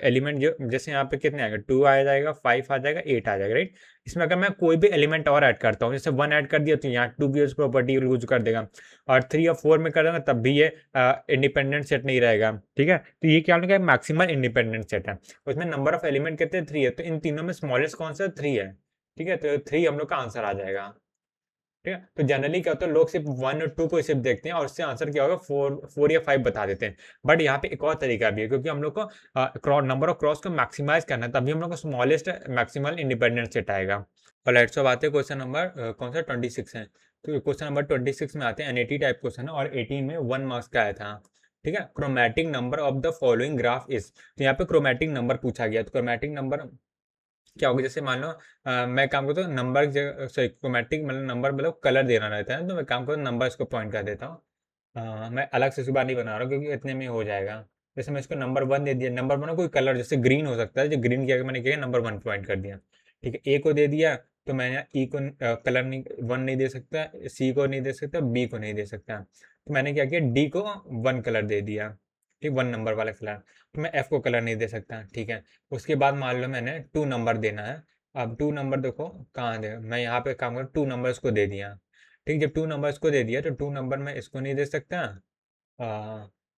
एलिमेंट जो, जैसे यहाँ पे कितने आएगा, 2 आ जाएगा, 5 आ जाएगा, 8 आ जाएगा, राइट। इसमें अगर मैं कोई भी एलिमेंट और ऐड करता हूँ, जैसे 1 ऐड कर दिया तो यहाँ 2 भी उस प्रॉपर्टी यूज कर देगा। और 3 और 4 में कर दूंगा तब भी ये इंडिपेंडेंट सेट नहीं रहेगा। ठीक है, तो ये क्या होगा, मैक्सिमल इंडिपेंडेंट सेट है। उसमें नंबर ऑफ एलिमेंट कितने हैं, 3 है। तो इन तीनों में स्मॉलेस्ट कौन सा, 3 है। ठीक है, तो 3 हम लोग का आंसर आ जाएगा। ठीक है। तो जनरली क्या होता है, लोग सिर्फ 1 और 2 को सिर्फ देखते हैं और उससे आंसर क्या होगा, 4 या 5 बता देते हैं। बट यहाँ पे एक और तरीका भी है, क्योंकि हम लोग को नंबर ऑफ क्रॉस को मैक्सिमाइज करना है, तभी हम लोग को स्मॉलेस्ट मैक्सिमल इंडिपेंडेंट सेट आएगा। और लेट्स अब आते हैं क्वेश्चन नंबर कौन सा 26 है। तो क्वेश्चन नंबर 26 में आते हैं, एनईटी टाइप क्वेश्चन है और 18 में 1 मार्क्स का आया था। ठीक है। Chromatic number of the following graph is, तो यहाँ पे क्रोमेटिक नंबर पूछा गया। तो क्रोमेटिक नंबर क्या होगा, जैसे मान लो मैं काम करता हूँ नंबर, सॉरी क्रोमेटिक मतलब नंबर मतलब कलर देना रहता है, तो मैं काम करता हूँ नंबर इसको पॉइंट कर देता हूँ। मैं अलग से सुबह नहीं बना रहा हूँ क्योंकि इतने में हो जाएगा। जैसे मैं इसको नंबर 1 दे दिया, नंबर 1 कोई कलर जैसे ग्रीन हो सकता है, जो ग्रीन किया मैंने क्या नंबर 1 पॉइंट कर दिया। ठीक है। ए को दे दिया, तो मैं यहाँ ई को कलर नहीं 1 नहीं दे सकता, सी को नहीं दे सकता, बी को नहीं दे सकता, तो मैंने क्या किया डी को 1 कलर दे दिया। ठीक 1 नंबर वाला कलर। तो मैं एफ को कलर नहीं दे सकता। ठीक है। उसके बाद मान लो मैंने 2 नंबर देना है। अब 2 नंबर देखो कहाँ दे, मैं यहाँ पे काम कर 2 नंबर इसको दे दिया। ठीक जब 2 नंबर इसको दे दिया तो 2 नंबर मैं इसको नहीं दे सकता,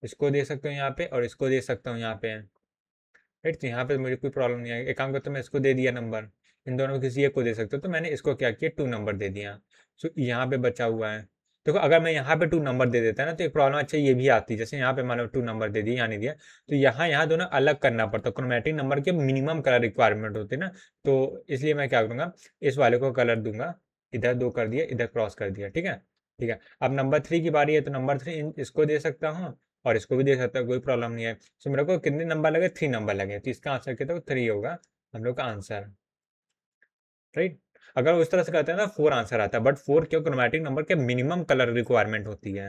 इसको दे सकता हूँ यहाँ पे और इसको दे सकता हूँ यहाँ पे। राइट। तो यहाँ पे मुझे कोई प्रॉब्लम नहीं आएगी। एक काम करता हूँ मैं इसको दे दिया नंबर, इन दोनों में किसी एक को दे सकता हूँ, तो मैंने इसको क्या किया 2 नंबर दे दिया। सो यहाँ पे बचा हुआ है। देखो अगर मैं यहाँ पे 2 नंबर दे देता ना तो एक प्रॉब्लम अच्छा ये भी आती है, जैसे यहाँ पे मान लो 2 नंबर दे दिया, यहाँ नहीं दिया, तो यहाँ यहाँ दोनों अलग करना पड़ता है। क्रोमेटिक नंबर के मिनिमम कलर रिक्वायरमेंट होती है ना, तो इसलिए मैं क्या करूँगा, इस वाले को कलर दूंगा, इधर 2 कर दिया, इधर क्रॉस कर दिया। ठीक है। ठीक है। अब नंबर 3 की बारी है, तो नंबर 3 इसको दे सकता हूँ और इसको भी दे सकता हूँ, कोई प्रॉब्लम नहीं है। तो मेरे को कितने नंबर लगे, 3 नंबर लगे, तो इसका आंसर कितना 3 होगा हम लोग का आंसर। राइट। अगर उस तरह से करते हैं ना 4 आंसर आता है, बट 4 क्यों, क्रोमेटिक नंबर के मिनिमम कलर रिक्वायरमेंट होती है।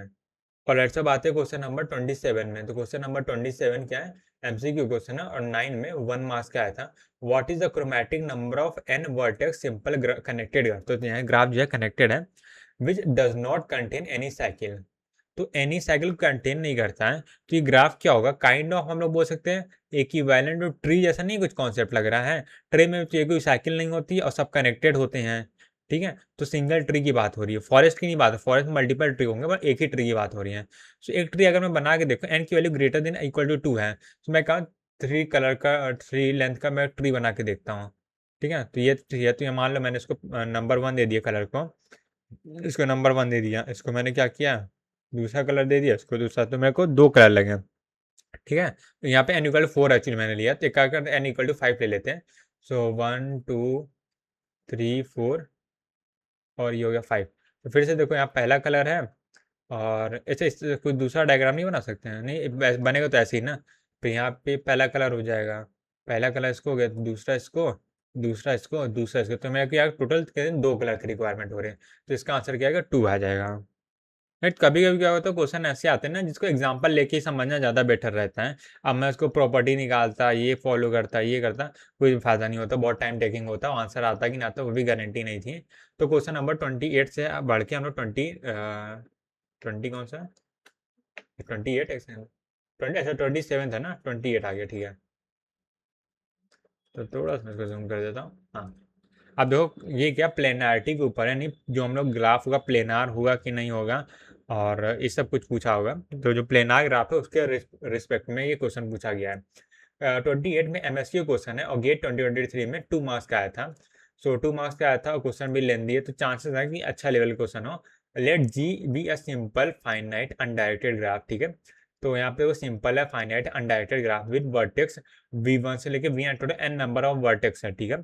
और लेट्स अब आते हैं क्वेश्चन नंबर 27 में। तो क्वेश्चन नंबर 27 क्या है, एमसीक्यू क्वेश्चन है और 9 में 1 मार्क्स का आया था। What is the chromatic number of an vertex simple connected graph, तो यहाँ ग्राफ जो है कनेक्टेड है, which does not contain any cycle. तो एनी साइकिल कंटेन नहीं करता है, तो ये ग्राफ क्या होगा, काइंड ऑफ हम लोग बोल सकते हैं इक्विवेलेंट ट्री जैसा, नहीं कुछ कॉन्सेप्ट लग रहा है। ट्री में तो कोई साइकिल नहीं होती और सब कनेक्टेड होते हैं। ठीक है। तो सिंगल ट्री की बात हो रही है, फॉरेस्ट की नहीं बात है, फॉरेस्ट में मल्टीपल ट्री होंगे पर एक ही ट्री की बात हो रही है। सो एक ट्री अगर मैं बना के देखो, एन की value greater than equal to 2 है, तो मैं कहा 3 कलर का 3 लेंथ का मैं ट्री बना के देखता हूँ। ठीक है। तो ये मान लो मैंने इसको नंबर 1 दे दिया कलर को, इसको नंबर 1 दे दिया, इसको मैंने क्या किया दूसरा कलर दे दिया, इसको दूसरा, तो मेरे को 2 कलर लगे। ठीक है। तो यहाँ पे n इक्वल 4 एक्चुअली मैंने लिया, तो क्या करते हैं n इक्वल टू 5 ले लेते हैं। सो 1 2 3 4 और ये हो गया 5। तो फिर से देखो यहाँ पहला कलर है और ऐसे कोई दूसरा डायग्राम नहीं बना सकते हैं, नहीं बनेगा तो ऐसे ही ना। तो यहाँ पे पहला कलर हो जाएगा, पहला कलर इसको हो गया, दूसरा इसको, दूसरा इसको, दूसरा इसको, तो मेरे को यहाँ टोटल 2 कलर की रिक्वायरमेंट हो रहे हैं, तो इसका आंसर क्या आएगा 2 आ जाएगा। राइट। कभी कभी क्या होता है क्वेश्चन ऐसे आते हैं ना जिसको एग्जांपल लेके ही समझना ज़्यादा बेटर रहता है। अब मैं उसको प्रॉपर्टी निकालता, ये फॉलो करता, ये करता, कोई फायदा नहीं होता, बहुत टाइम टेकिंग होता, आंसर आता कि ना आता वो भी गारंटी नहीं थी। तो क्वेश्चन नंबर 28 से बढ़ के हम लोग 20 कौन सा 28 20, अच्छा 27 था ना, 28 आ गया। ठीक है। तो थोड़ा सा इसको जूम कर देता हूँ। हाँ। अब देखो ये क्या प्लेनारिटी के ऊपर है, नहीं जो हम लोग ग्राफ होगा प्लेनार होगा कि नहीं होगा, और ये सब कुछ पूछा होगा। तो जो प्लेनार ग्राफ है उसके रिस्पेक्ट में ये क्वेश्चन पूछा गया है। 28 में एमएसक्यू क्वेश्चन है और गेट 2023 में 2 मार्क्स का आया था। सो 2 मार्क्स का आया था और क्वेश्चन भी लेंदी है, तो चांसेस है कि अच्छा लेवल क्वेश्चन हो। Let G be a simple finite undirected graph. ठीक है। तो यहाँ पे वो सिंपल है finite undirected graph with vertex V1 से लेके V total n number of vertex है। ठीक है।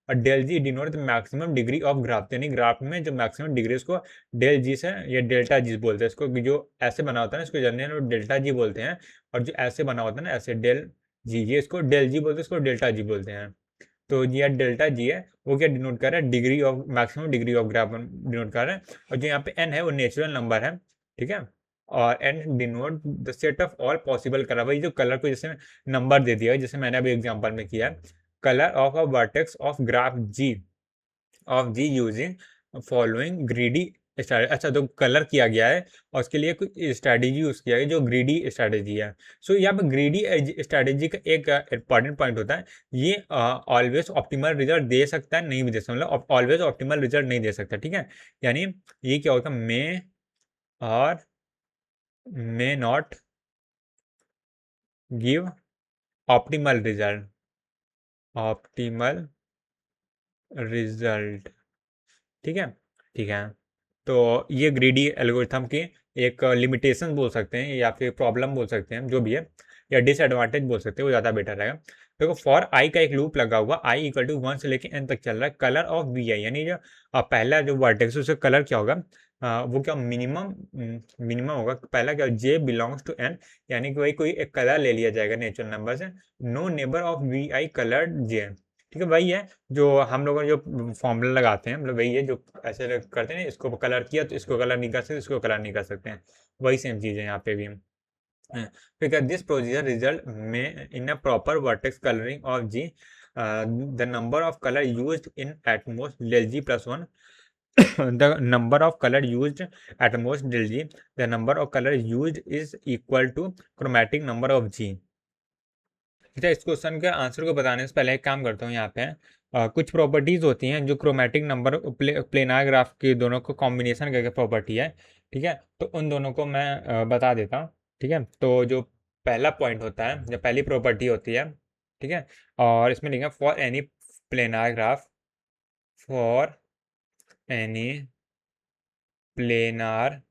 और del G denote maximum degree of graph, यानी ग्राफ में जो मैक्सिमम डिग्री उसको डेल जी से या डेल्टा जी बोलते हैं इसको, जो ऐसे बना होता है ना इसको जनरली लोग डेल्टा जी बोलते हैं, और जो ऐसे बना होता है ना ऐसे डेल जी, ये इसको डेल जी बोलते हैं, इसको डेल्टा जी बोलते हैं। तो ये डेल्टा जी है वो क्या डिनोट कर रहा है, degree of maximum degree of graph denote कर रहा है। और जो यहाँ पे एन है वो नेचुरल नंबर है। ठीक है। और N denote the set of all possible colour, भाई जो कलर को जैसे नंबर दे दिया जैसे मैंने अभी एग्जांपल में किया, colour of a vertex of graph G of G using following greedy strategy. अच्छा तो कलर किया गया है और उसके लिए कुछ स्ट्रैटेजी यूज किया गया जो ग्रीडी स्ट्रैटेजी है। सो यहाँ पे ग्रीडी स्ट्रैटेजी का एक इंपॉर्टेंट पॉइंट होता है, ये ऑलवेज ऑप्टिमल रिजल्ट दे सकता है, नहीं भी दे सकता, मतलब ऑलवेज ऑप्टिमल रिजल्ट नहीं दे सकता। ठीक है। यानी ये क्या होता है, मे और may not give optimal result, optimal result. ठीक है। ठीक है। तो ये ग्रीडी एल्गोरिथम की एक लिमिटेशन बोल सकते हैं या फिर प्रॉब्लम बोल सकते हैं, जो भी है, या डिसएडवांटेज बोल सकते हैं, वो ज़्यादा बेटर रहेगा। देखो फॉर आई का एक लूप लगा हुआ, आई इक्वल टू 1 से लेके एन तक चल रहा है, कलर ऑफ वी आई, यानी जो पहला जो वर्टेक्स उसका कलर क्या होगा, वो क्या मिनिमम होगा। पहला क्या, जे बिलोंग्स टू एन, यानी कि वही कोई एक कलर ले लिया जाएगा नेचुरल नंबर से। No neighbour of v i colour j, ठीक है, वही है जो हम लोगों ने जो फॉर्मूला लगाते हैं, मतलब वही है जो ऐसे करते हैं, इसको कलर किया तो इसको कलर नहीं कर सकते, इसको कलर नहीं कर सकते हैं, वही सेम चीज़ है यहाँ पे भी। because this procedure result may in a proper vertex coloring of G, the number of color used in at most del G plus 1 the number of color used at most del G, the number of color used is equal to chromatic number of G। अच्छा, इस question के answer को बताने से पहले एक काम करता हूँ यहाँ पे। कुछ प्रॉपर्टीज होती हैं जो क्रोमेटिक नंबर प्लेनार ग्राफ के दोनों को कॉम्बिनेशन करके प्रॉपर्टी है, ठीक है, तो उन दोनों को मैं बता देता हूँ। ठीक है, तो जो पहला पॉइंट होता है, जो पहली प्रॉपर्टी होती है, ठीक है, और इसमें लिखा for any planar graph, for any planar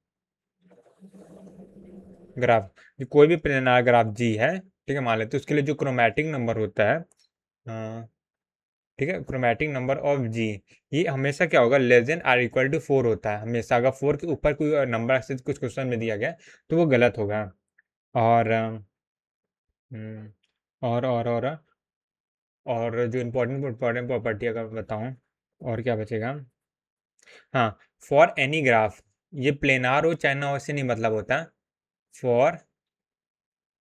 graph, कोई भी प्लेनार ग्राफ जी है, ठीक है, मान लेते, तो उसके लिए जो क्रोमेटिक नंबर होता है, ठीक है, क्रोमेटिक नंबर ऑफ जी, ये हमेशा क्या होगा, less than or equal to 4 होता है हमेशा। अगर 4 के ऊपर कोई नंबर से कुछ क्वेश्चन में दिया गया तो वो गलत होगा। और और जो इम्पोर्टेंट प्रॉपर्टी अगर बताऊं, और क्या बचेगा, हाँ, फॉर एनी ग्राफ, ये प्लेनार हो चाहे ना हो से नहीं मतलब होता, फॉर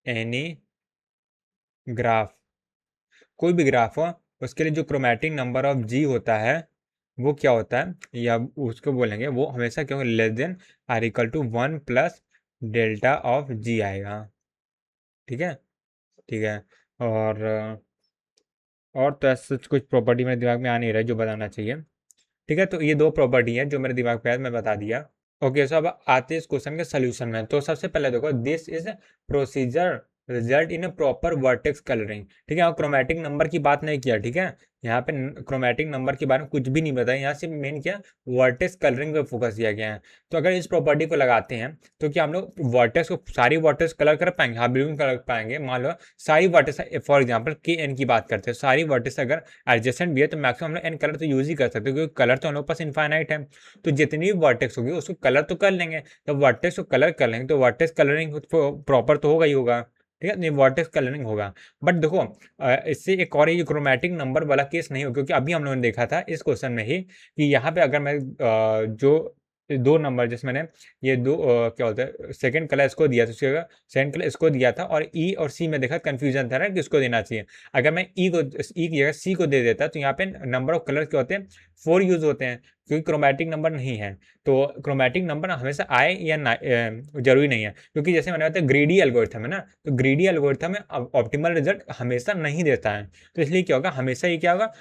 एनी ग्राफ, कोई भी ग्राफ हो, उसके लिए जो क्रोमेटिक नंबर ऑफ जी होता है वो क्या होता है, या उसको बोलेंगे वो हमेशा क्या होगा, less than or equal to 1 plus delta of G आएगा। ठीक है, ठीक है, और और तो ऐसा कुछ प्रॉपर्टी मेरे दिमाग में आ नहीं रहा है जो बताना चाहिए। ठीक है, तो ये दो प्रॉपर्टी है जो मेरे दिमाग पे है, मैं बता दिया। ओके, सो अब आते हैं इस क्वेश्चन के सोल्यूशन में। तो सबसे पहले देखो, this is procedure result in a proper vertex colouring. ठीक है, और क्रोमेटिक नंबर की बात नहीं किया, ठीक है, यहाँ पे क्रोमेटिक नंबर के बारे में कुछ भी नहीं बताया, यहाँ से मेन क्या, वर्टेक्स कलरिंग पे फोकस किया गया है। तो अगर इस प्रॉपर्टी को लगाते हैं तो क्या हम लोग वर्टेक्स को सारी वर्टेक्स कलर कर पाएंगे? हाँ, बिल्कुल कर पाएंगे। मान लो सारी वर्टेक्स, फॉर एग्जाम्पल के एन की बात करते हैं, सारी वर्टेक्स अगर एडजेसेंट भी है तो मैक्सिमम हम लोग एन कलर तो यूज ही कर सकते हैं, क्योंकि कलर तो हम लोग पास इनफाइनाइट है। तो जितनी भी वर्टेक्स होगी उसको कलर तो कर लेंगे। जब वर्टेक्स को कलर कर लेंगे तो वर्टेक्स कलरिंग प्रॉपर तो होगा ही होगा। ठीक है, नहीं, वर्टेक्स कलरिंग होगा। बट देखो, इससे एक और ये क्रोमेटिक नंबर वाला केस नहीं हो, क्योंकि अभी हम लोगों ने देखा था इस क्वेश्चन में ही कि यहाँ पे अगर मैं जो दो नंबर जिसमें मैंने ये दो क्या होता है, सेकंड कलर इसको दिया था, उसके सेकंड कलर इसको दिया था, और ई और सी में देखा कंफ्यूजन था ना कि इसको देना चाहिए। अगर मैं ई की जगह सी को दे देता तो यहाँ पे नंबर ऑफ कलर क्या होते हैं, 4 यूज होते हैं, क्योंकि क्रोमेटिक नंबर नहीं है। तो क्रोमेटिक नंबर हमेशा आए या ना जरूरी नहीं है, क्योंकि जैसे मैंने बताया ग्रीडी एल्गोरिथम है ना, तो ग्रीडी एल्गोरिथम में ऑप्टिमल रिजल्ट हमेशा नहीं देता है। तो इसलिए क्या होगा, हमेशा ये क्या होगा,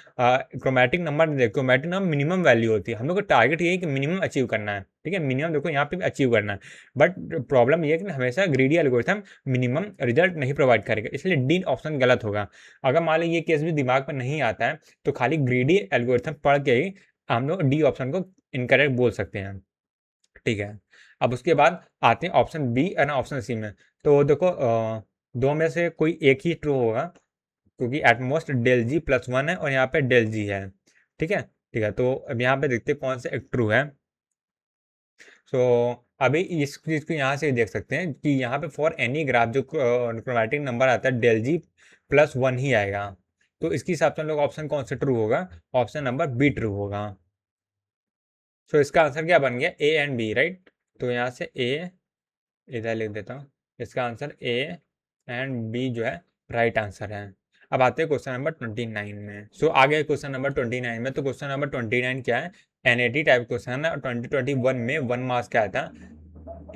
chromatic number, chromatic number minimum value होती है, हम लोग का टारगेट ये है कि मिनिमम अचीव करना है। ठीक है, मिनिमम देखो यहाँ पे भी अचीव करना है। बट प्रॉब्लम ये है कि हमेशा ग्रीडी एल्गोरिथम मिनिमम रिजल्ट नहीं प्रोवाइड करेगा, इसलिए डी ऑप्शन गलत होगा। अगर मान लो ये केस भी दिमाग में नहीं आता है तो खाली ग्रीडी एल्गोरिथम पढ़ के ही हम लोग डी ऑप्शन को इनकरेक्ट बोल सकते हैं। ठीक है, अब उसके बाद आते हैं ऑप्शन बी और ऑप्शन सी में। तो देखो, दो में से कोई एक ही ट्रू होगा, क्योंकि एटमोस्ट डेल जी प्लस 1 है और यहाँ पे डेल जी है। ठीक है, ठीक है, तो अब यहाँ पे देखते हैं कौन सा एक ट्रू है। सो अभी इस चीज़ को यहाँ से देख सकते हैं कि यहाँ पे फॉर एनी ग्राफ जो क्रोमेटिक नंबर आता है डेल जी प्लस 1 ही आएगा। तो इसके हिसाब से हम लोग ऑप्शन कौन सा ट्रू होगा, ऑप्शन नंबर बी ट्रू होगा। सो इसका आंसर क्या बन गया, ए एंड बी, राइट। तो यहाँ से ए इधर लिख देता हूँ, इसका आंसर ए एंड बी जो है राइट आंसर है। अब आते हैं क्वेश्चन नंबर 29 में। सो आ गया क्वेश्चन नंबर 29 में। तो क्वेश्चन नंबर 29 क्या है, एनएटी टाइप क्वेश्चन है, और 2021 में 1 मार्क्स क्या था,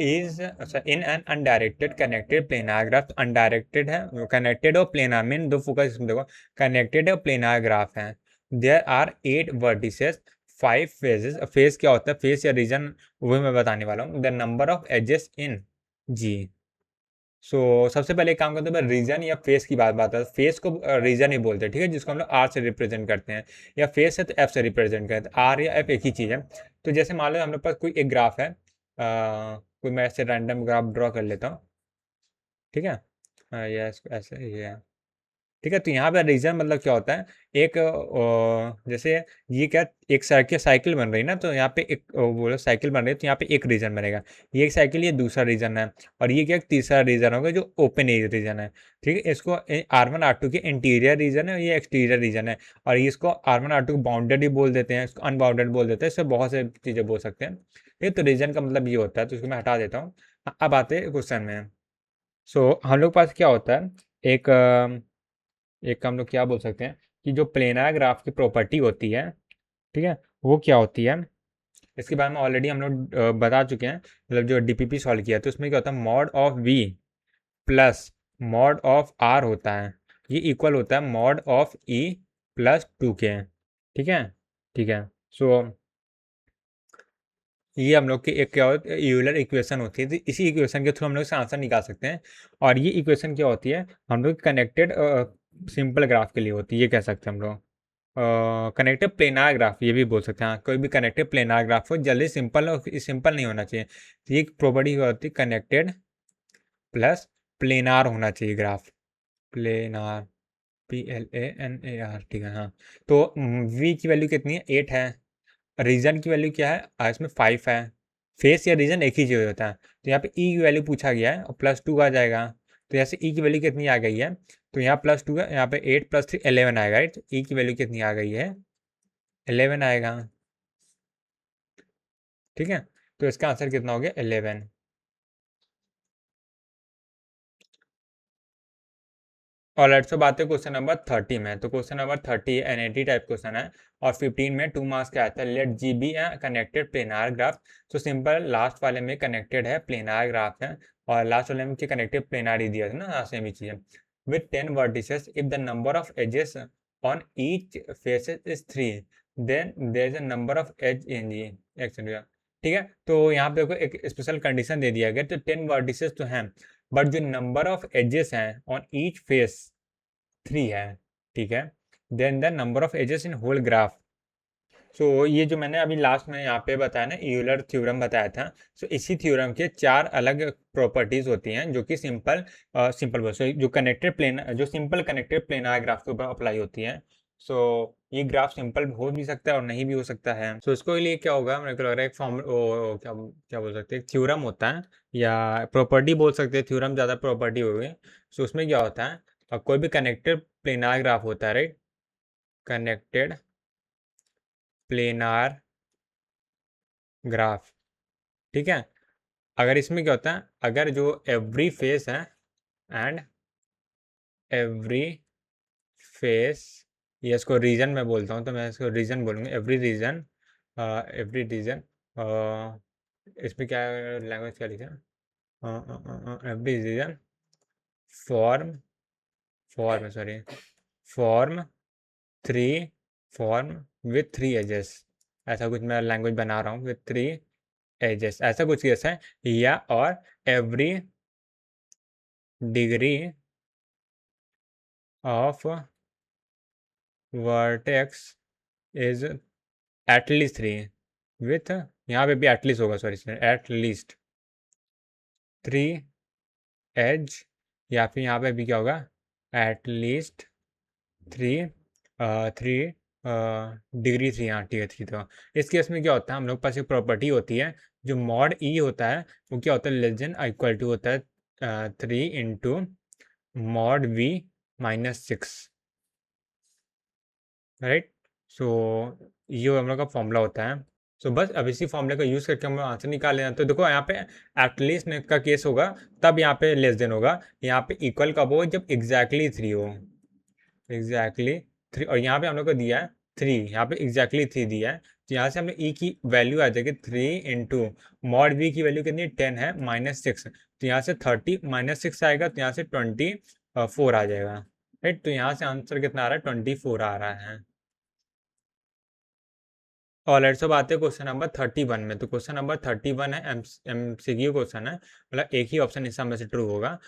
is in an undirected connected planar graph. Undirected है, कनेक्टेड और प्लेनार, मीन दो फोकस इसमें देखो, कनेक्टेड और प्लेनार ग्राफ है। There are 8 vertices, 5 faces. Face क्या होता है, फेज या रीजन वो मैं बताने वाला हूँ। द नंबर ऑफ एजेस इन जी। सो सबसे पहले एक काम करते हैं, रीजन या फेस की बात है। फेस को रीजन ही बोलते हैं, ठीक है, जिसको हम लोग आर से रिप्रेजेंट करते हैं, या फेस है तो एफ से रिप्रेजेंट करते हैं। आर या एफ एक ही चीज़ है। तो जैसे मान लो हम लोग पास कोई एक ग्राफ है, कोई मैं ऐसे रैंडम ग्राफ ड्रॉ कर लेता हूँ, ठीक है, ये ऐसे ये है, ठीक है। तो यहाँ पे रीजन मतलब क्या होता है, एक जैसे ये क्या, एक साइकिल साइकिल बन रही है ना, तो यहाँ पे एक बोलो साइकिल बन रही है, तो यहाँ पे एक रीजन बनेगा। ये एक साइकिल, ये दूसरा रीजन है, और ये क्या तीसरा रीजन होगा जो ओपन एरिया रीजन है, ठीक है। इसको R1 R2 के इंटीरियर रीजन है, ये एक्सटीरियर रीजन है, और ये इसको R1 R2 बाउंडेड भी बोल देते हैं, इसको अनबाउंडेड बोल देते हैं, इससे बहुत से चीज़ें बोल सकते हैं। ये तो रीजन का मतलब ये होता है, तो इसको मैं हटा देता हूँ। अब आते हैं क्वेश्चन में। सो हम लोग के पास क्या होता है, एक एक हम लोग क्या बोल सकते हैं कि जो प्लेनर ग्राफ की प्रॉपर्टी होती है, ठीक है, वो क्या होती है, इसके बारे में ऑलरेडी हम लोग बता चुके हैं। मतलब जो डीपीपी सॉल्व किया तो उसमें क्या होता है, mod of V plus mod of R होता है, ये इक्वल होता है मॉड ऑफ ई प्लस 2 के, ठीक है, ठीक है। सो ये हम लोग की एक क्या होती है, यूलर इक्वेशन होती है, तो इसी इक्वेशन के थ्रू हम लोग इसका आंसर निकाल सकते हैं। और ये इक्वेशन क्या होती है, हम लोग कनेक्टेड सिंपल ग्राफ के लिए होती है, ये कह सकते हैं हम लोग। कनेक्टेड प्लेनार ग्राफ ये भी बोल सकते हैं, हाँ, कोई भी कनेक्टेड प्लेनार ग्राफ हो, जल्दी सिंपल और सिंपल नहीं होना चाहिए। तो ये प्रॉपर्टी होती है कनेक्टेड प्लस प्लेनार होना चाहिए ग्राफ, प्लेनार, PLANAR, ठीक है, हाँ। तो वी की वैल्यू कितनी है, 8 है। रीजन की वैल्यू क्या है, इसमें 5 है। फेस या रीजन एक ही चीज़ होता है, तो यहाँ पे ई की वैल्यू पूछा गया है, और +2 आ जाएगा। तो यहाँ से ई की वैल्यू कितनी आ गई है, तो यहाँ +2 है, यहाँ पे 8 + 3 11 आएगा, राइट। ई की वैल्यू कितनी आ गई है, 11 आएगा, ठीक है। तो इसका आंसर कितना हो गया, 11। और लेट्स से बात है क्वेश्चन नंबर 30 में। तो question number 30 NAT type question है, और 15 में 2 मार्क्स का आता है। Let G be connected planar graph. तो सिंपल लास्ट वाले में कनेक्टेड है, प्लेनार ग्राफ है, और लास्ट वाले में कनेक्टेड प्लेनार ही दिया था ना, हाँ सेम ही चीज़ है। With 10 vertices, if the number of edges on each faces is 3, then there is a number of edge in G etcetera, ठीक है। तो यहाँ पे देखो एक स्पेशल कंडीशन दे दिया गया, तो 10 वर्टिसेस तो हैं, बट जो नंबर ऑफ एजेस हैं ऑन ईच फेस 3 है, ठीक है। Then the number of edges in whole graph. So ये जो मैंने अभी लास्ट में यहाँ पे बताया ना, यूलर थ्योरम बताया था। सो इसी थ्योरम के 4 अलग प्रॉपर्टीज होती हैं, जो कि सिंपल बस जो कनेक्टेड प्लेन, जो सिंपल कनेक्टेड प्लेनार ग्राफ के ऊपर अप्लाई होती है। सो ये ग्राफ सिंपल हो भी सकता है और नहीं भी हो सकता है। सो इसको लिए क्या होगा, मेरे को लग रहा है एक फॉर्म, क्या क्या बोल सकते हैं, थ्योरम होता है, या प्रॉपर्टी बोल सकते हैं, थ्योरम ज़्यादा प्रॉपर्टी हो गई। सो उसमें क्या होता है, कोई भी कनेक्टेड प्लेनार ग्राफ होता है, राइट, कनेक्टेड प्लेनार ग्राफ, ठीक है। अगर इसमें क्या होता है, अगर जो एवरी फेस है, एंड एवरी फेस, ये इसको रीजन में बोलता हूँ, तो मैं इसको रीजन बोलूँगा, एवरी रीजन, इसमें क्या लैंग्वेज क्या लिखा है, every region form form sorry form three form with 3 edges, ऐसा कुछ मैं लैंग्वेज बना रहा हूँ, विथ 3 एजेस, ऐसा कुछ कैसा है, या और every degree of vertex is at least 3 with, यहाँ पे भी एटलीस्ट होगा, सॉरी, एटलीस्ट 3 एज, या फिर यहाँ पे भी क्या होगा, एटलीस्ट 3 3 डिग्री 3, हाँ ठीक है, 3। तो इस केस में क्या होता है, हम लोग के पास एक प्रॉपर्टी होती है, जो मॉड ई होता है, वो क्या होता है, लेस देन इक्वल टू होता है 3 इंटू मॉड वी -6, राइट। सो ये हम लोग का फॉर्मूला होता है। सो बस अब इसी फॉर्मूले का यूज़ करके हम लोग आंसर निकाल लेना। तो देखो यहाँ पे एटलीस्ट का केस होगा, तब यहाँ पे लेस देन होगा, यहाँ पे इक्वल कब हो, जब एग्जैक्टली 3 हो, एग्जैक्टली 3। और यहाँ पे हम लोग को दिया है 3, यहाँ पे एग्जैक्टली 3 दिया है, तो यहाँ से हमने ई की वैल्यू आ जाएगी 3 इंटू मॉड वी की वैल्यू कितनी 10 है, -6, तो यहाँ से 30 -6 आएगा, तो यहाँ से 24 आ जाएगा, राइट। तो यहाँ से आंसर कितना आ रहा है, 24 आ रहा है। ऑलराइट, सब आते हैं क्वेश्चन नंबर 31 में। तो क्वेश्चन नंबर 31 है, एमसीक्यू क्वेश्चन है, मतलब एक ही ऑप्शन इस में से ट्रू होगा।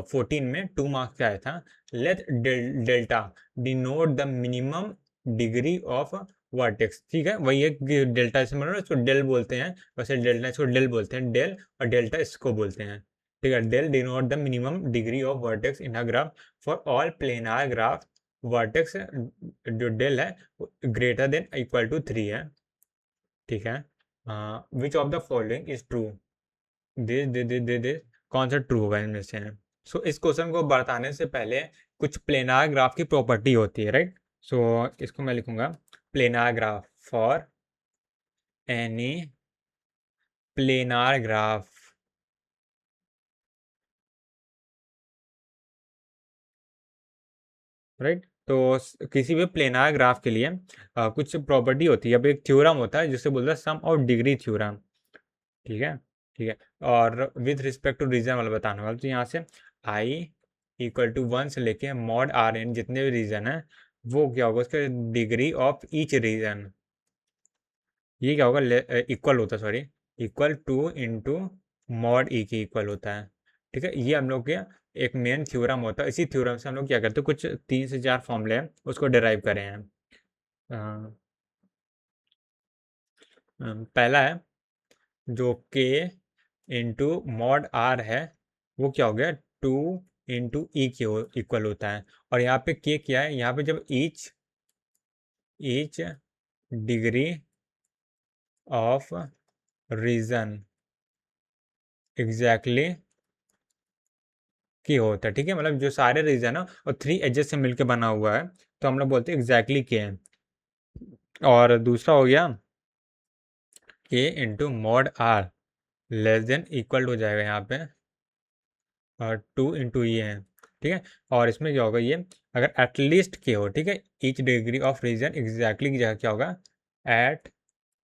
14 में 2 मार्क्स का आया था। Let delta denote the minimum degree of vertex. ठीक है, वही है कि डेल्टा से मतलब इसको डेल बोलते हैं, वैसे डेल्टा इसको डेल बोलते हैं, डेल और डेल्टा इसको बोलते हैं। ठीक है, del denote the minimum degree of vertex in a graph for all planar graph. Vertex जो डेल है ग्रेटर देन इक्वल टू 3 है। ठीक है, which of the following is true, दे कौन सा ट्रू होगा इनमें से? सो इस क्वेश्चन को बताने से पहले कुछ प्लेनार ग्राफ की प्रॉपर्टी होती है, राइट? सो इसको मैं लिखूंगा, planar graph for any planar graph, right? तो किसी भी प्लेनार ग्राफ के लिए कुछ प्रॉपर्टी होती है, अब एक थ्योरम होता है जिसे बोलते हैं सम ऑफ डिग्री थ्योरम। ठीक है, ठीक है। और विथ रिस्पेक्ट टू रीजन वाला बताने वाला, तो यहाँ से आई इक्वल टू 1 से लेके मॉड आर एन जितने भी रीजन है वो क्या होगा, उसका डिग्री ऑफ ईच रीजन, ये क्या होगा, इक्वल होता है, sorry, equal to into mod e के इक्वल होता है। ठीक है, ये हम लोग के एक मेन थ्योरम होता है। इसी थ्योरम से हम लोग क्या करते हैं, कुछ 3 से 4 फॉर्मूले हैं उसको डिराइव करे हैं। पहला है जो के इंटू मॉड आर है, वो क्या हो गया, 2 इंटू ई के इक्वल होता है। और यहाँ पे के क्या है, यहाँ पे जब each each degree of region exactly k होता है। ठीक है, मतलब जो सारे रीजन है और 3 एजेस से मिलकर बना हुआ है, तो हम लोग बोलते हैं एग्जैक्टली के है। और दूसरा हो गया के into mod R less than equal हो जाएगा यहाँ पे, और 2 इंटू ये है। ठीक है, और इसमें क्या होगा, ये अगर एटलीस्ट के हो, ठीक है, each degree of region exactly की जगह क्या होगा, एट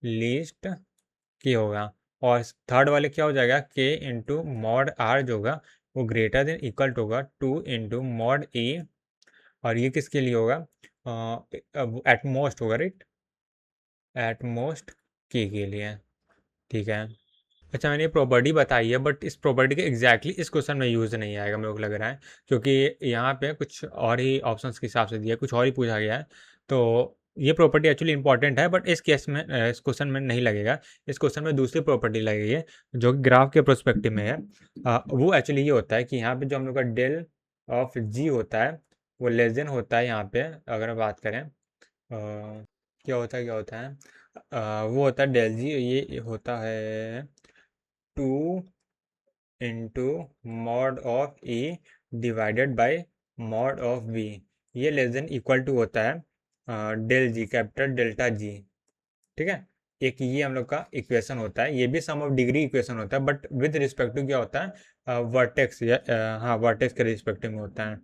लीस्ट के होगा। और थर्ड वाले क्या हो जाएगा, के इंटू मॉड आर जो होगा वो ग्रेटर देन इक्वल टू होगा 2 इंटू मॉड ए। और ये किसके लिए होगा, एट मोस्ट होगा, राइट, एट मोस्ट के लिए। ठीक है, अच्छा, मैंने ये प्रॉपर्टी बताई है, बट इस प्रॉपर्टी के एग्जैक्टली इस क्वेश्चन में यूज़ नहीं आएगा मेरे को लग रहा है, क्योंकि यहाँ पे कुछ और ही ऑप्शंस के हिसाब से दिया, कुछ और ही पूछा गया है। तो ये प्रॉपर्टी एक्चुअली इंपॉर्टेंट है, बट इस केस में इस क्वेश्चन में नहीं लगेगा। इस क्वेश्चन में दूसरी प्रॉपर्टी लगेगी है, जो कि ग्राफ के प्रोस्पेक्टिव में है। वो एक्चुअली ये होता है कि यहाँ पे जो हम लोग का डेल ऑफ जी होता है वो लेस देन होता है, यहाँ पे अगर हम बात करें क्या होता है, क्या होता है, वो होता है डेल जी, ये होता है 2 into mod of A divided by mod of B. ये लेस देन इक्वल टू होता है del G, capital delta G. ठीक है, एक ये हम लोग का इक्वेशन होता है, ये भी सम ऑफ डिग्री इक्वेशन होता है, बट विद रिस्पेक्ट टू क्या होता है, वर्टेक्स या हाँ वर्टेक्स के रिस्पेक्टिव में होता है।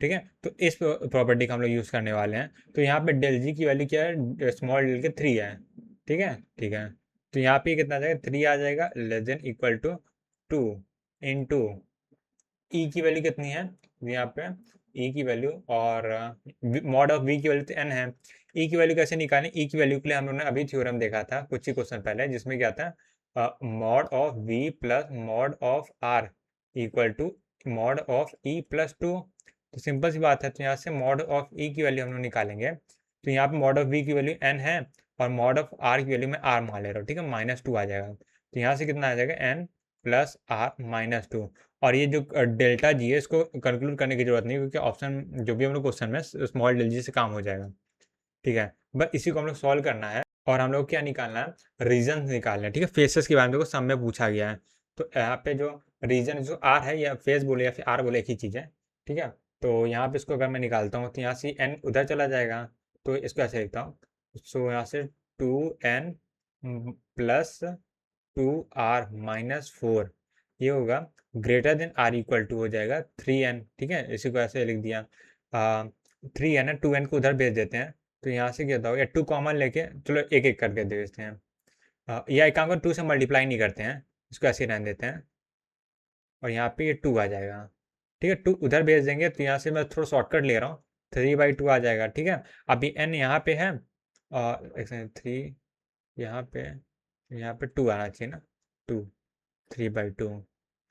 ठीक है, तो इस प्रॉपर्टी का हम लोग यूज़ करने वाले हैं। तो यहाँ पे डेल जी की वैल्यू क्या है, स्मॉल डेल के 3 है। ठीक है, ठीक है, तो यहाँ पे कितना आ जाएगा, 3 आ जाएगा, less than equal to 2 into e की वैल्यू कितनी है यहाँ पे, ई की वैल्यू, और मॉड ऑफ वी की वैल्यू तो एन है। ई की वैल्यू कैसे निकालें, ई की वैल्यू के लिए हम लोगों ने अभी थ्योरम देखा था कुछ ही क्वेश्चन पहले, जिसमें क्या था, mod of V plus mod of R equal to mod of E plus 2। तो सिंपल सी बात है, तो यहाँ से मॉड ऑफ ई की वैल्यू हम लोग निकालेंगे। तो यहाँ पे मॉड ऑफ वी की वैल्यू एन है, और मॉड ऑफ आर की वैल्यू मैं आर मान ले रहा हूँ। ठीक है, -2 आ जाएगा, तो यहाँ से कितना आ जाएगा, एन प्लस आर -2। और ये जो डेल्टा जी है इसको कंक्लूड करने की जरूरत नहीं, क्योंकि ऑप्शन जो भी हम लोग क्वेश्चन में स्मॉल डेल जी से काम हो जाएगा। ठीक है, बस इसी को हम लोग सॉल्व करना है, और हम लोग क्या निकालना है, रीजन निकालना है। ठीक है, फेसेस के बारे में सब में पूछा गया है। तो यहाँ पे जो रीजन जो आर है, या फेस बोले या फिर आर बोले, एक ही चीज़ है। ठीक है, तो यहाँ पे इसको अगर मैं निकालता हूँ तो यहाँ से एन उधर चला जाएगा, तो इसको ऐसे लिखता हूँ। सो यहाँ से 2n प्लस 2r-4 ये होगा greater than or equal to हो जाएगा 3n। ठीक है, इसी को ऐसे लिख दिया, 3n है, 2n को उधर भेज देते हैं, तो यहाँ से क्या होता होगा, 2 कॉमन लेके चलो एक एक करके दे देते हैं। या एक काम कर, 2 से मल्टीप्लाई नहीं करते हैं, इसको ऐसे ही रहने देते हैं, और यहाँ पे ये 2 आ जाएगा। ठीक है, 2 उधर भेज देंगे, तो यहाँ से मैं थोड़ा शॉर्टकट ले रहा हूँ, 3/2 आ जाएगा। ठीक है, अभी n यहाँ पे है, 3 यहाँ पे 2 आना चाहिए ना, 2, 3/2।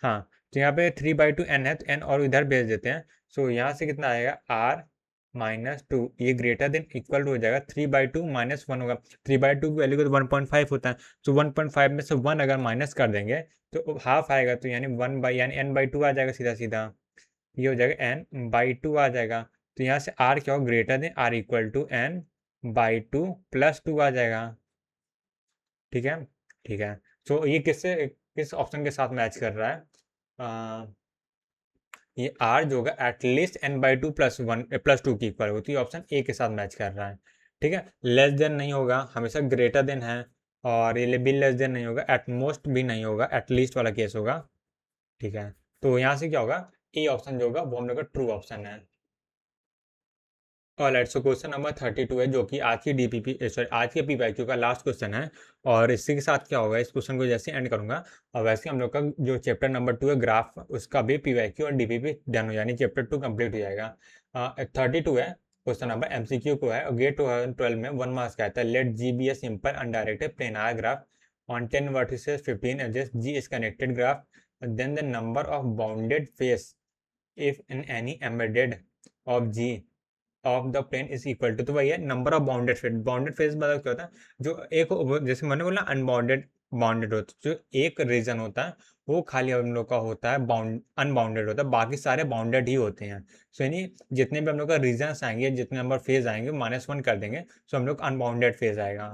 हाँ, तो यहाँ पे 3/2 n है, तो n और इधर भेज देते हैं। सो यहाँ से कितना आएगा, r-2, ये ग्रेटर देन इक्वल टू हो जाएगा 3/2 -1 होगा। 3/2 की वैल्यू को तो 1.5 होता है, तो 1.5 में से 1 अगर माइनस कर देंगे तो हाफ आएगा, तो यानी 1 यानी n/2 आ जाएगा सीधा सीधा। ये हो जाएगा n/2 आ जाएगा। तो यहाँ से r क्या हो, greater than r equal to n/2 +2 आ जाएगा। ठीक है, ठीक है। तो ये किस ऑप्शन के साथ मैच कर रहा है? आ, ये आर जो होगा एटलीस्ट n/2 +2 की इक्वल होती है, ऑप्शन ए के साथ मैच कर रहा है। ठीक है, लेस देन नहीं होगा, हमेशा ग्रेटर देन है। और ये भी लेस देन नहीं होगा, एटमोस्ट भी नहीं होगा, एटलीस्ट वाला केस होगा। ठीक है, तो यहाँ से क्या होगा, ए ऑप्शन जो होगा वो हम लोग का ट्रू ऑप्शन है। ऑलराइट, सो क्वेश्चन नंबर 32 है, जो कि आज की डीपीपी सॉरी आज के पीवाईक्यू का लास्ट क्वेश्चन है। और इसी के साथ क्या होगा, इस क्वेश्चन को जैसे एंड करूंगा, और वैसे हम लोग का जो चैप्टर नंबर 2 है ग्राफ, उसका भी पीवाईक्यू और डीपीपी डन हो, यानी चैप्टर 2 कंप्लीट हो जाएगा। 32 है क्वेश्चन नंबर, एमसीक्यू को है, और गेट 2012 में 1 मार्क्स का आता है। Let G be a simple undirected planar graph on 10 vertices 15 edges, G is connected graph, then the number of bounded face if in any embedded of G of the plane is equal to, तो वही है number of bounded face. Bounded face मतलब क्या होता है, जो एक जैसे मैंने बोला अनबाउंडेड बाउंडेड होता है, जो एक रीजन होता है वो खाली हम लोग का होता है बाउंड अनबाउंडेड होता है, बाकी सारे बाउंडेड ही होते हैं। सो यानी जितने भी हम लोग का रीजन्स आएंगे, जितने नंबर फेज आएंगे -1 कर देंगे, सो हम लोग अनबाउंडेड फेज आएगा।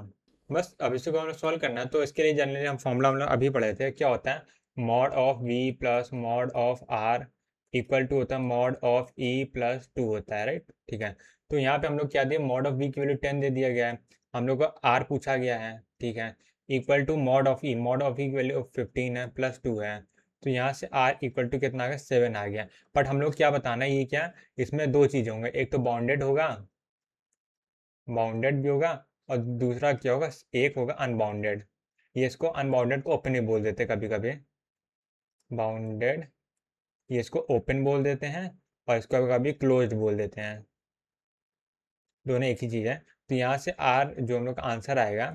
बस अब इसको हम लोग सॉल्व करना है, तो इसके लिए जनरली हम फॉर्मूला हम लोग अभी पढ़े थे, क्या होता है, mod of V plus mod of R equal to होता है मॉड ऑफ ई +2 होता है, राइट। ठीक है, तो यहाँ पे हम लोग क्या दिए, मॉड ऑफ वी की वैल्यू 10 दे दिया गया है, हम लोग को आर पूछा गया है। ठीक है, इक्वल टू मॉड ऑफ ई की वैल्यू 15 है, +2 है, तो यहाँ से आर इक्वल टू कितना आ गया, 7 आ गया। बट हम लोग क्या बताना है, ये क्या, इसमें दो चीज़ें होंगे, एक तो बाउंडेड होगा, बाउंडेड भी होगा, और दूसरा क्या होगा, एक होगा अनबाउंडेड। ये इसको अनबाउंडेड को ओपन ही बोल देते कभी कभी, बाउंडेड ये इसको ओपन बोल देते हैं, और इसको कभी कभी क्लोज्ड बोल देते हैं, दोनों एक ही चीज़ है। तो यहाँ से आर जो हम लोग का आंसर आएगा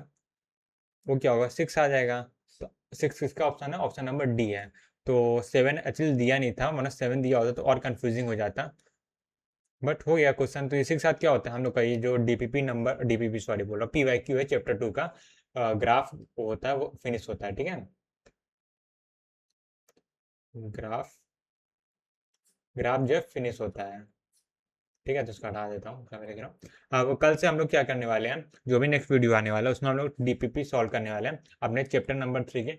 वो क्या होगा, 6 आ जाएगा। तो 6 किसका ऑप्शन है, ऑप्शन नंबर डी है। तो 7 एक्चुअली दिया नहीं था, वरना 7 दिया होता तो और कंफ्यूजिंग हो जाता, बट हो गया क्वेश्चन। तो इसी के साथ क्या होता है, हम लोग का ये जो डीपीपी नंबर डीपीपी सॉरी बोल रहा हूँ, पीवाईक्यू है चैप्टर 2 का, ग्राफ होता है वो फिनिश होता है। ठीक है, ग्राफ ग्राफ जब फिनिश होता है। ठीक है, तो उसको हटा देता हूँ, मैं देख रहा हूँ। अब कल से हम लोग क्या करने वाले हैं, जो भी नेक्स्ट वीडियो आने वाला है उसमें हम लोग डीपीपी सॉल्व करने वाले हैं, अपने चैप्टर नंबर 3 के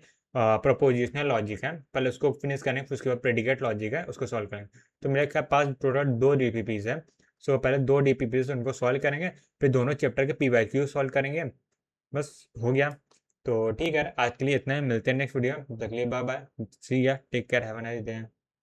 प्रोपोजिशनल लॉजिक है, पहले उसको फिनिश करेंगे, फिर उसके बाद प्रेडिकेट लॉजिक है, उसको सॉल्व करेंगे। तो मेरे पास टोटल 2 डीपीपीज है। सो पहले 2 डीपीपीज उनको सॉल्व करेंगे, फिर दोनों चैप्टर के पीवाईक्यू सॉल्व करेंगे, बस हो गया। तो ठीक है, आज के लिए इतना ही, मिलते हैं नेक्स्ट वीडियो में, तब तक के लिए bye bye, see ya, take care, have a nice day.